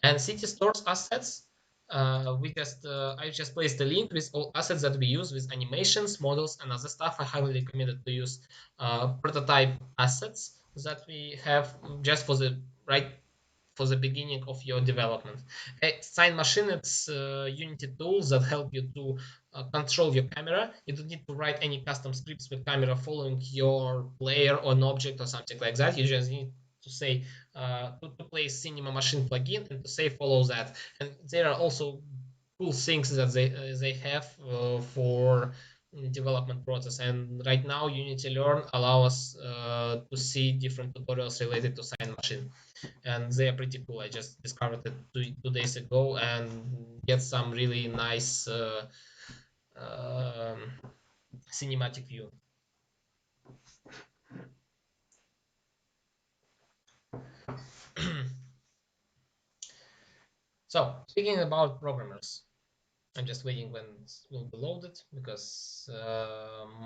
And city stores assets, I just placed the link with all assets that we use with animations, models, and other stuff. I highly recommend it to use prototype assets that we have just for the right for the beginning of your development. A sign machine, it's Unity tools that help you to control your camera. You don't need to write any custom scripts with camera following your player or an object or something like that. You just need to say to play cinema machine plugin and to say follow that. And there are also cool things that they have for development process. And right now Unity Learn allow us to see different tutorials related to sign machine, and they are pretty cool. I just discovered it 2 days ago and get some really nice um, cinematic view. So speaking about programmers, I'm just waiting when it will be loaded because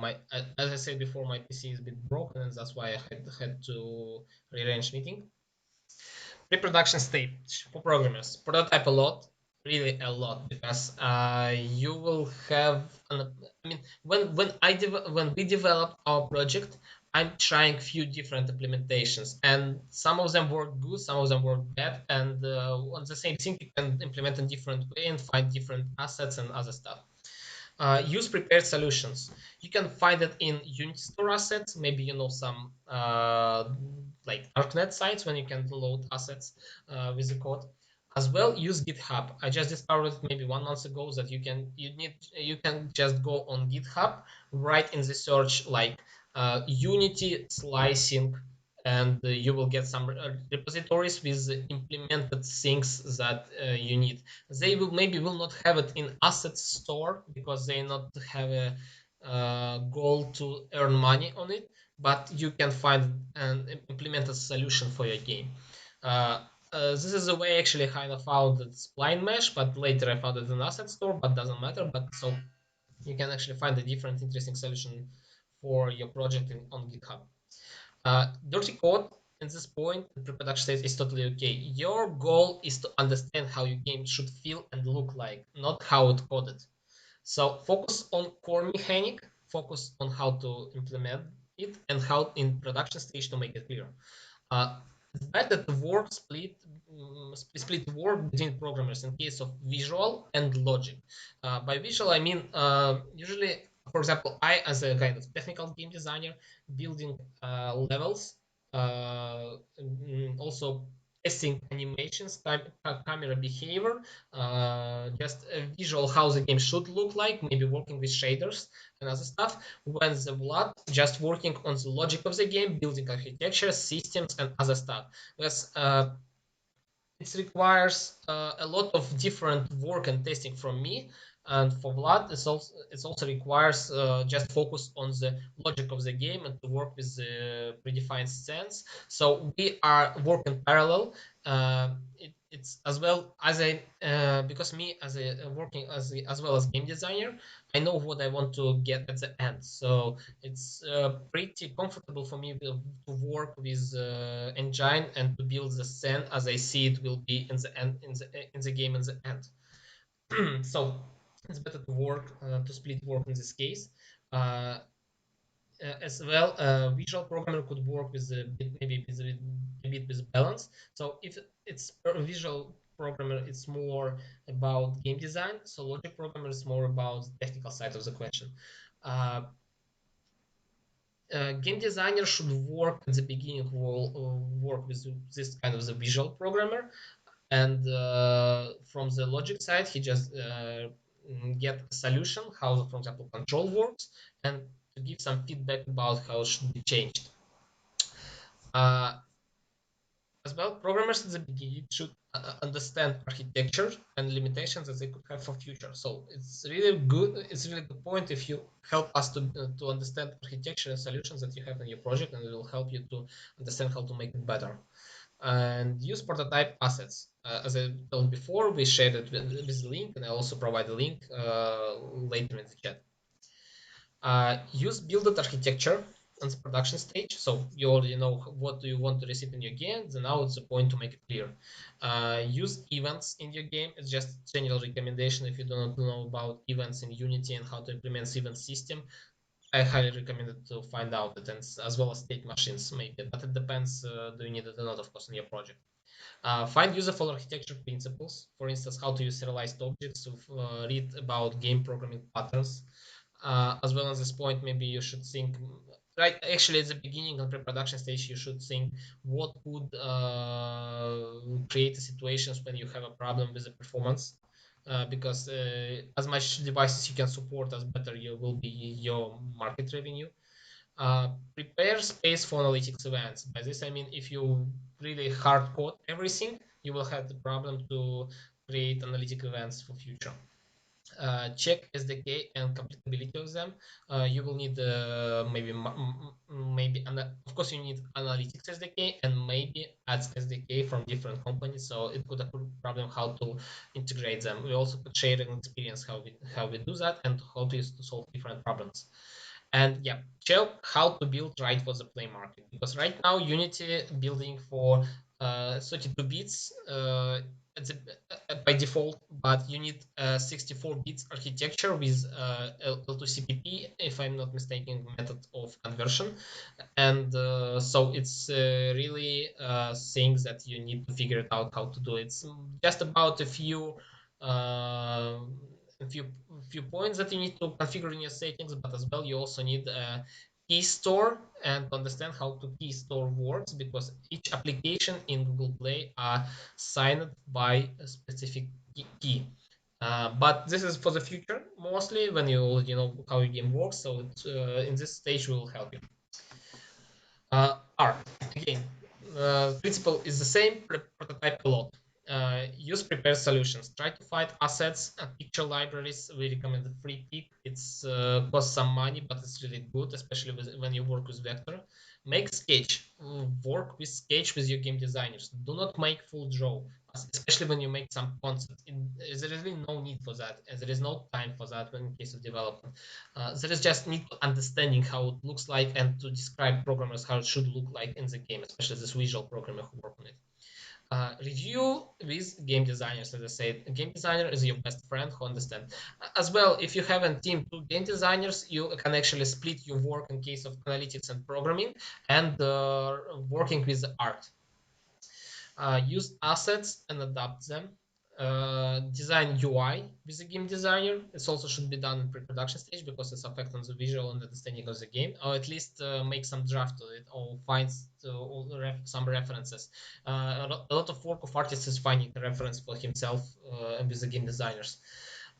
my as I said before, my PC is a bit broken and that's why I had to rearrange meeting. Pre-production stage for programmers. Prototype a lot, really a lot, because you will have. I mean, when we developed our project, I'm trying few different implementations, and some of them work good, some of them work bad, and on the same thing you can implement in different way and find different assets and other stuff. Use prepared solutions. You can find it in Unity Store assets. Maybe you know some like darknet sites when you can load assets with the code. As well, use GitHub. I just discovered it maybe 1 month ago that you can just go on GitHub, write in the search like Unity slicing, and you will get some repositories with implemented things that you need. They will not have it in asset store because they not have a goal to earn money on it, but you can find an implemented solution for your game. uh, this is the way actually kind of found it's blind mesh, but later I found it in asset store, but doesn't matter. But so you can actually find a different interesting solution for your project on GitHub. Dirty code at this point in pre-production stage is totally okay. Your goal is to understand how your game should feel and look like, not how it coded. So focus on core mechanic, focus on how to implement it, and how in production stage to make it clear. It's better to work split work between programmers in case of visual and logic. By visual, I mean usually, for example, I as a kind of technical game designer, building levels, also testing animations, camera behavior, just a visual how the game should look like, maybe working with shaders and other stuff. When the Vlad just working on the logic of the game, building architecture, systems, and other stuff. Because it requires a lot of different work and testing from me, and for Vlad it also requires just focus on the logic of the game and to work with the predefined stance. So we are working parallel. It's as well as I because me as a working as well as game designer, I know what I want to get at the end. So it's pretty comfortable for me to work with engine and to build the scene as I see it will be in the end in the game in the end. So it's better to work to split work in this case. Uh, as well, visual programmer could work with a bit, maybe with a bit with balance. So if it's a visual programmer, it's more about game design. So logic programmer is more about the technical side of the question. Uh, Game designer should work at the beginning will work with this kind of the visual programmer, and from the logic side he just get a solution how, for example, control works, and to give some feedback about how it should be changed. uh, as as well, programmers at the beginning should understand architecture and limitations that they could have for future. So it's really good. It's really good point if you help us to understand architecture and solutions that you have in your project, and it will help you to understand how to make it better. And use prototype assets. As I told before, we shared it with the link, and I also provide a link later in the chat. Use build architecture on the production stage. So you already know what do you want to receive in your game. Then now it's the point to make it clear. Use events in your game. It's just general recommendation. If you do not know about events in Unity and how to implement event system, I highly recommend it to find out it, and as well as state machines maybe. But it depends. Do you need it or not, of course, in your project. Find useful architecture principles, for instance, how to use serialized objects to read about game programming patterns. As well as this point, maybe you should think, right, actually at the beginning of pre-production stage, you should think what could create situations when you have a problem with the performance. Because as much devices you can support, as better you will be your market revenue. Prepare space for analytics events. By this I mean if you really hard code everything, you will have the problem to create analytic events for future. Check SDK and compatibility of them. You will need maybe of course you need analytics SDK and maybe ads SDK from different companies. So it could have a problem how to integrate them. We also could share an experience how we do that and how to use to solve different problems. And yeah, check how to build right for the play market, because right now Unity building for 32 bits by default, but you need 64 bits architecture with L2CPP, if I'm not mistaken, method of conversion. And so it's really things that you need to figure it out how to do. It's just about uh, a few points that you need to configure in your settings, but as well you also need a key store and understand how to key store works, because each application in Google Play are signed by a specific key. But this is for the future mostly when you already know how your game works. So in this stage we will help you. Art again, principle is the same. Prototype a lot. Use prepared solutions. Try to find assets and picture libraries. We recommend the free pick. It's costs some money, but it's really good, especially when you work with vector. Make sketch. Work with sketch with your game designers. Do not make full draw, especially when you make some concept. There is really no need for that, and there is no time for that in case of development. There is just need to understanding how it looks like and to describe programmers how it should look like in the game, especially this visual programmer who work on it. Review with game designers. As I said, a game designer is your best friend who understands. As well, if you have a team two game designers, you can actually split your work in case of analytics and programming and working with the art. Use assets and adapt them. Design UI with the game designer. It also should be done in pre-production stage because it's affect on the visual and understanding of the game, or at least make some draft of it or find some references. A lot of work of artists is finding a reference for himself with the game designers.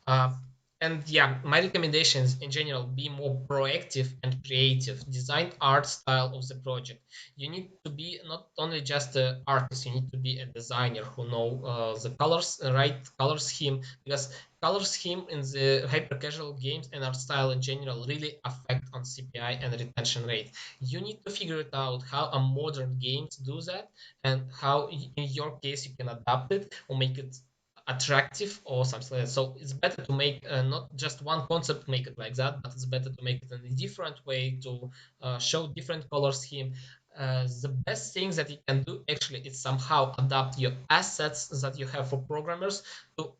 Uh, and yeah, my recommendations in general, be more proactive and creative. Design art style of the project. You need to be not only just an artist, you need to be a designer who know the colors, right color scheme, because color scheme in the hyper casual games and art style in general really affect on CPI and retention rate. You need to figure it out how a modern games do that, and how in your case you can adapt it or make it attractive or something like that. So it's better to make not just one concept, make it like that, but it's better to make it in a different way to show different color scheme. The best thing that you can do actually is somehow adapt your assets that you have for programmers to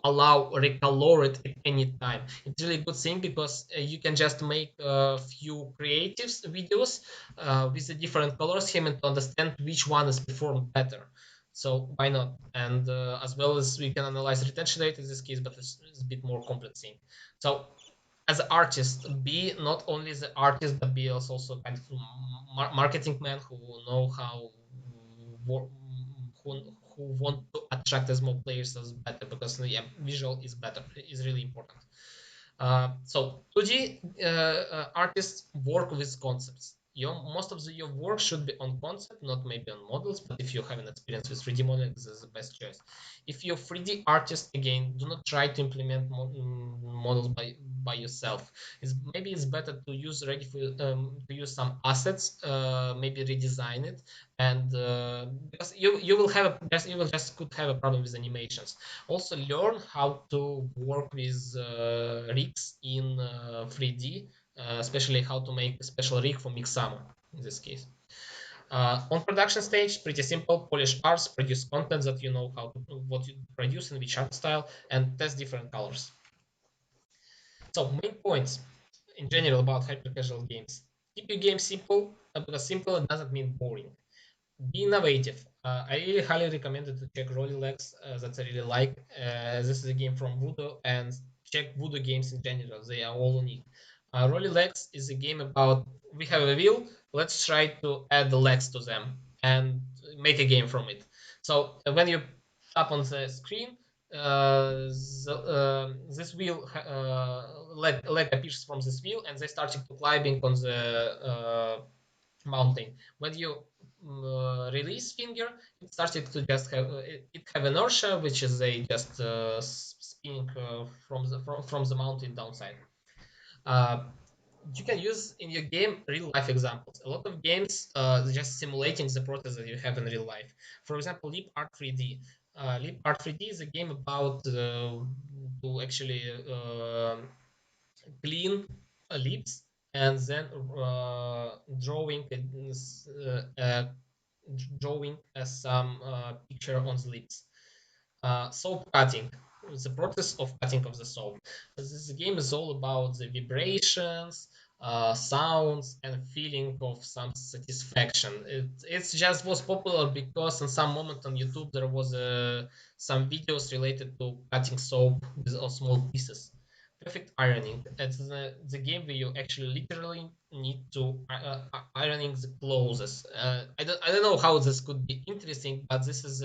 allow recolor it at any time. It's really a good thing because you can just make a few creatives videos with a different color scheme and to understand which one is performed better. So why not? And as well as we can analyze retention rate in this case, but it's a bit more complex thing. So as an artist, be not only the artist, but be also kind of marketing man who know how who, who want to attract as more players as better, because yeah, visual is better, is really important. So 2D artists work with concepts. Your most of your work should be on concept, not maybe on models. But if you have an experience with 3D modeling, this is the best choice. If you're 3D artist, again, do not try to implement models by yourself. Maybe it's better to use ready for to use some assets, maybe redesign it, and because you will have you will just could have a problem with animations. Also learn how to work with rigs in 3D, especially how to make a special rig for Mixamo in this case. On production stage, pretty simple: polish arts, produce content that you know how to what you produce in which art style, and test different colors. So main points in general about hyper casual games: keep your game simple, because simple doesn't mean boring. Be innovative. I really highly recommend it to check Rollelex, that I really like. This is a game from Voodoo, and check Voodoo games in general. They are all unique. Rollelex is a game about we have a wheel. Let's try to add the legs to them and make a game from it. So when you tap on the screen, this wheel leg appears from this wheel, and they starting to climbing on the mountain. When you release finger, it started to just have it have inertia, which is a just spinning from the mountain downside. Uh, you can use in your game real life examples. A lot of games just simulating the process that you have in real life. For example, Leap Art 3D. Leap Art 3D is a game about to actually clean lips and then drawing drawing some picture on the lips. Soap cutting, the process of cutting of the soap. This game is all about the vibrations, sounds, and feeling of some satisfaction. It's just was popular because in some moment on YouTube there was some videos related to cutting soap with small pieces. Perfect ironing. It's the game where you actually literally need to ironing the clothes. I don't know how this could be interesting, but this is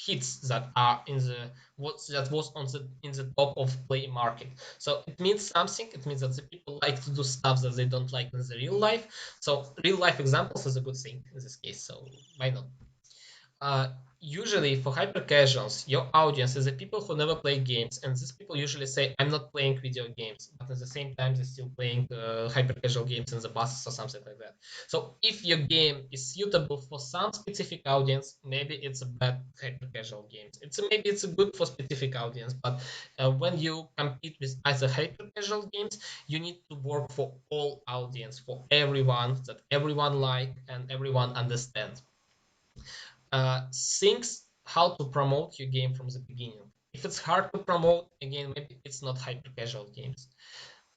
hits that are in the what that was on the in the top of play market. So it means something. It means that the people like to do stuff that they don't like in the real life. So real life examples is a good thing in this case. So why not? Uh, Usually for hyper casuals, your audience is the people who never play games, and these people usually say, "I'm not playing video games," but at the same time they're still playing hyper casual games in the buses or something like that. So if your game is suitable for some specific audience, maybe it's a bad hyper casual game. Maybe it's a good for specific audience, but when you compete with other hyper casual games, you need to work for all audience, for everyone that everyone like and everyone understands. Thinks how to promote your game from the beginning. If it's hard to promote, again, maybe it's not hyper casual games.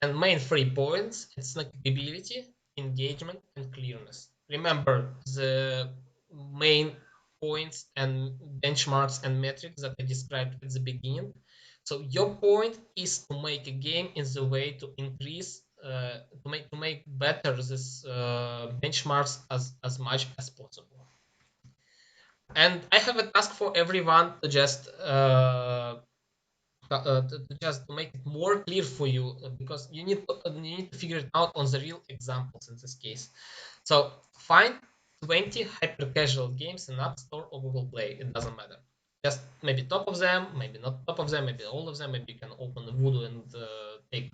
And main 3 points: it's snackability, engagement, and clearness. Remember the main points and benchmarks and metrics that I described at the beginning. So your point is to make a game in the way to increase to make better this benchmarks as much as possible. And I have a task for everyone to just to make it more clear for you, because you need to figure it out on the real examples in this case. So find 20 hyper casual games in App Store or Google Play. It doesn't matter. Just maybe top of them, maybe not top of them, maybe all of them. Maybe you can open the Voodoo and take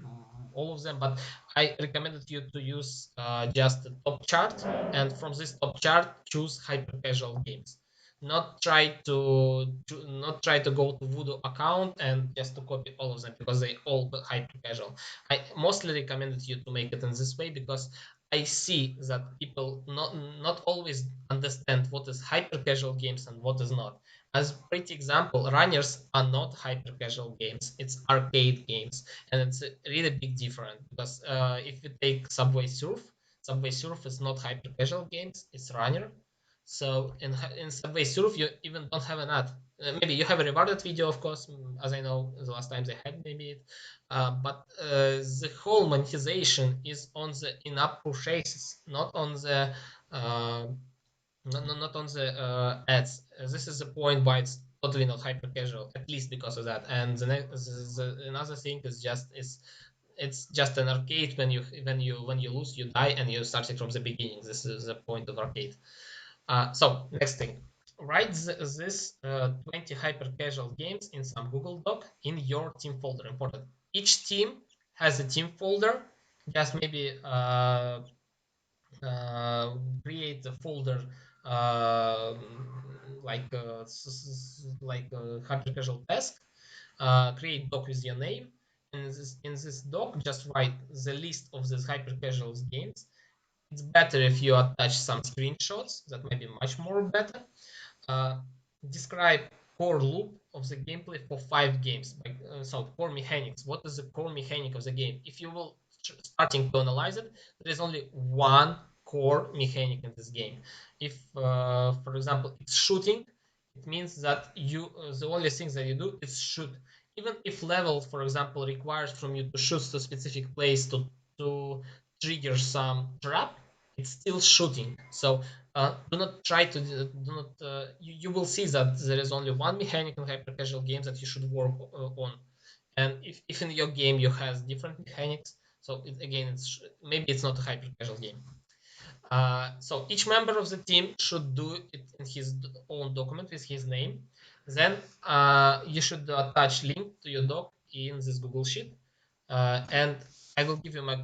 all of them. But I recommended you to use just the top chart, and from this top chart choose hyper casual games. Not try to go to Voodoo account and just to copy all of them, because they all hyper casual. I mostly recommended you to make it in this way because I see that people not always understand what is hyper casual games and what is not. As pretty example, runners are not hyper casual games. It's arcade games, and it's a really big difference, because if you take Subway Surf is not hyper casual games. It's runner. So in Subway Surf, you even don't have an ad. Maybe you have a rewarded video, of course, as I know the last time they had maybe it. But the whole monetization is on the in-app purchases, not on the not on the ads. This is the point why it's totally not hyper casual, at least because of that. And the next, another thing is just is it's just an arcade. When you lose, you die, and you're starting from the beginning. This is the point of arcade. So next thing, write this 20 hyper casual games in some Google Doc in your team folder. Important. Each team has a team folder. Just maybe uh, create a folder uh, like a hyper casual task. Create doc with your name. In this doc, just write the list of these hyper casual games. It's better if you attach some screenshots. That might be much more better. uh, Describe core loop of the gameplay for 5 games. So core mechanics. What is the core mechanic of the game? If you will starting to analyze it, there is only one core mechanic in this game. If, for example, it's shooting, it means that you the only things that you do is shoot. Even if level, for example, requires from you to shoot to a specific place to trigger some trap, it's still shooting. So do not try to do not you will see that there is only one mechanic in hyper casual games that you should work on. And if in your game you have different mechanics, so again, maybe it's not a hyper casual game. So each member of the team should do it in his own document with his name. Then you should attach link to your doc in this Google Sheet, and I will give you my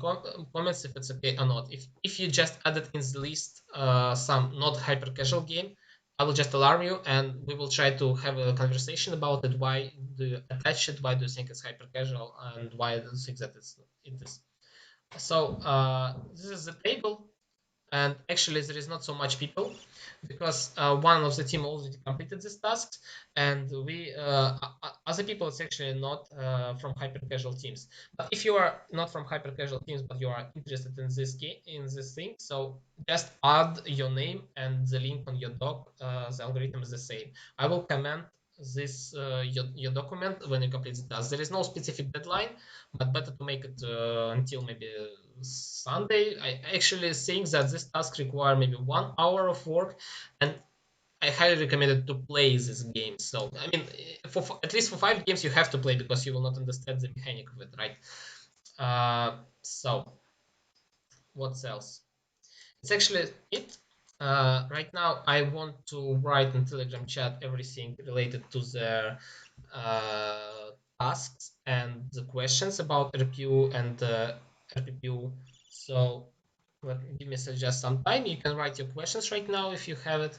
comments if it's okay or not. If you just added in the list some not hyper casual game, I will just alarm you, and we will try to have a conversation about it. Why do you attach it? Why do you think it's hyper casual? And why do you think that it is? So this is the table, and actually there is not so much people because one of the team already completed these tasks, and we other people it's actually not from hyper casual teams. But if you are not from hyper casual teams but you are interested in this game, in this thing, so just add your name and the link on your doc. The algorithm is the same. I will comment this your document when you complete the task. There is no specific deadline, but better to make it until maybe Sunday. I actually think that this task require maybe 1 hour of work, and I highly recommend it to play this game. So I mean, for at least for 5 games you have to play because you will not understand the mechanic of it, right? So what else? It's actually it. Right now, I want to write in Telegram chat everything related to the tasks and the questions about RPU and RPPU. So give me just some time. You can write your questions right now if you have it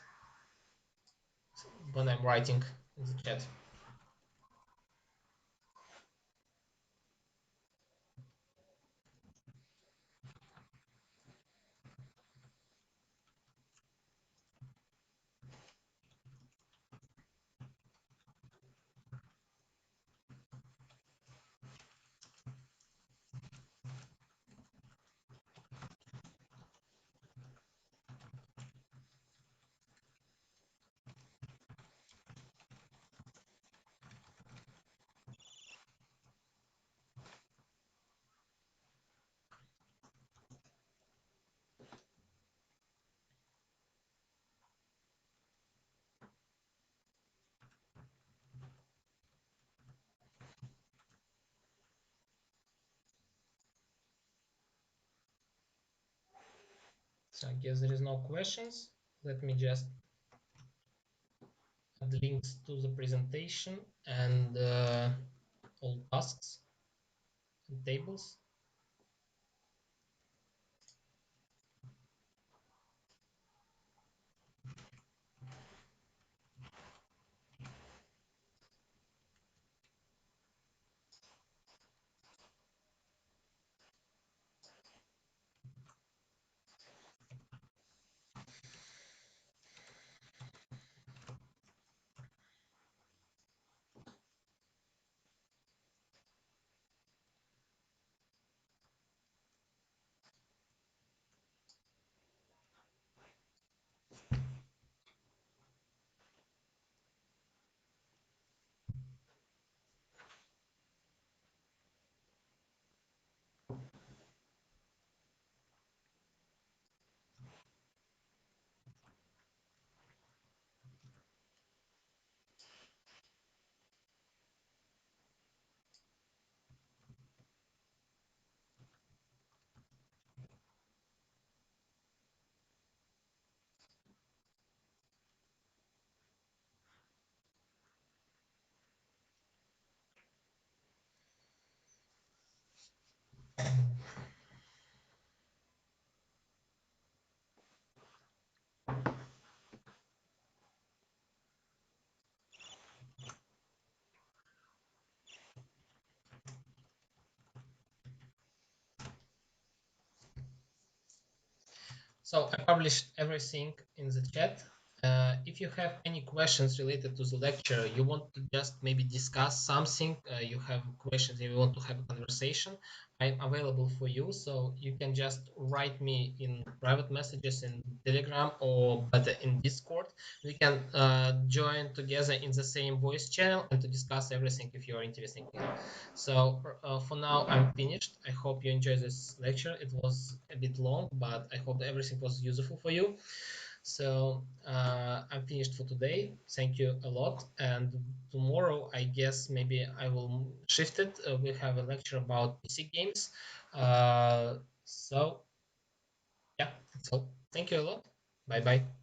when I'm writing in the chat. So I guess there is no questions. Let me just add links to the presentation and all tasks and tables. So I published everything in the chat. If you have any questions related to the lecture, you want to just maybe discuss something, you have questions, you want to have a conversation, I'm available for you. So you can just write me in private messages in Telegram or better in Discord. We can join together in the same voice channel and to discuss everything if you are interested in. So for now, I'm finished. I hope you enjoyed this lecture. It was a bit long, but I hope that everything was useful for you. So I'm finished for today. Thank you a lot. And tomorrow, I guess maybe I will shift it. We have a lecture about PC games. So yeah, that's all. Thank you a lot. Bye bye.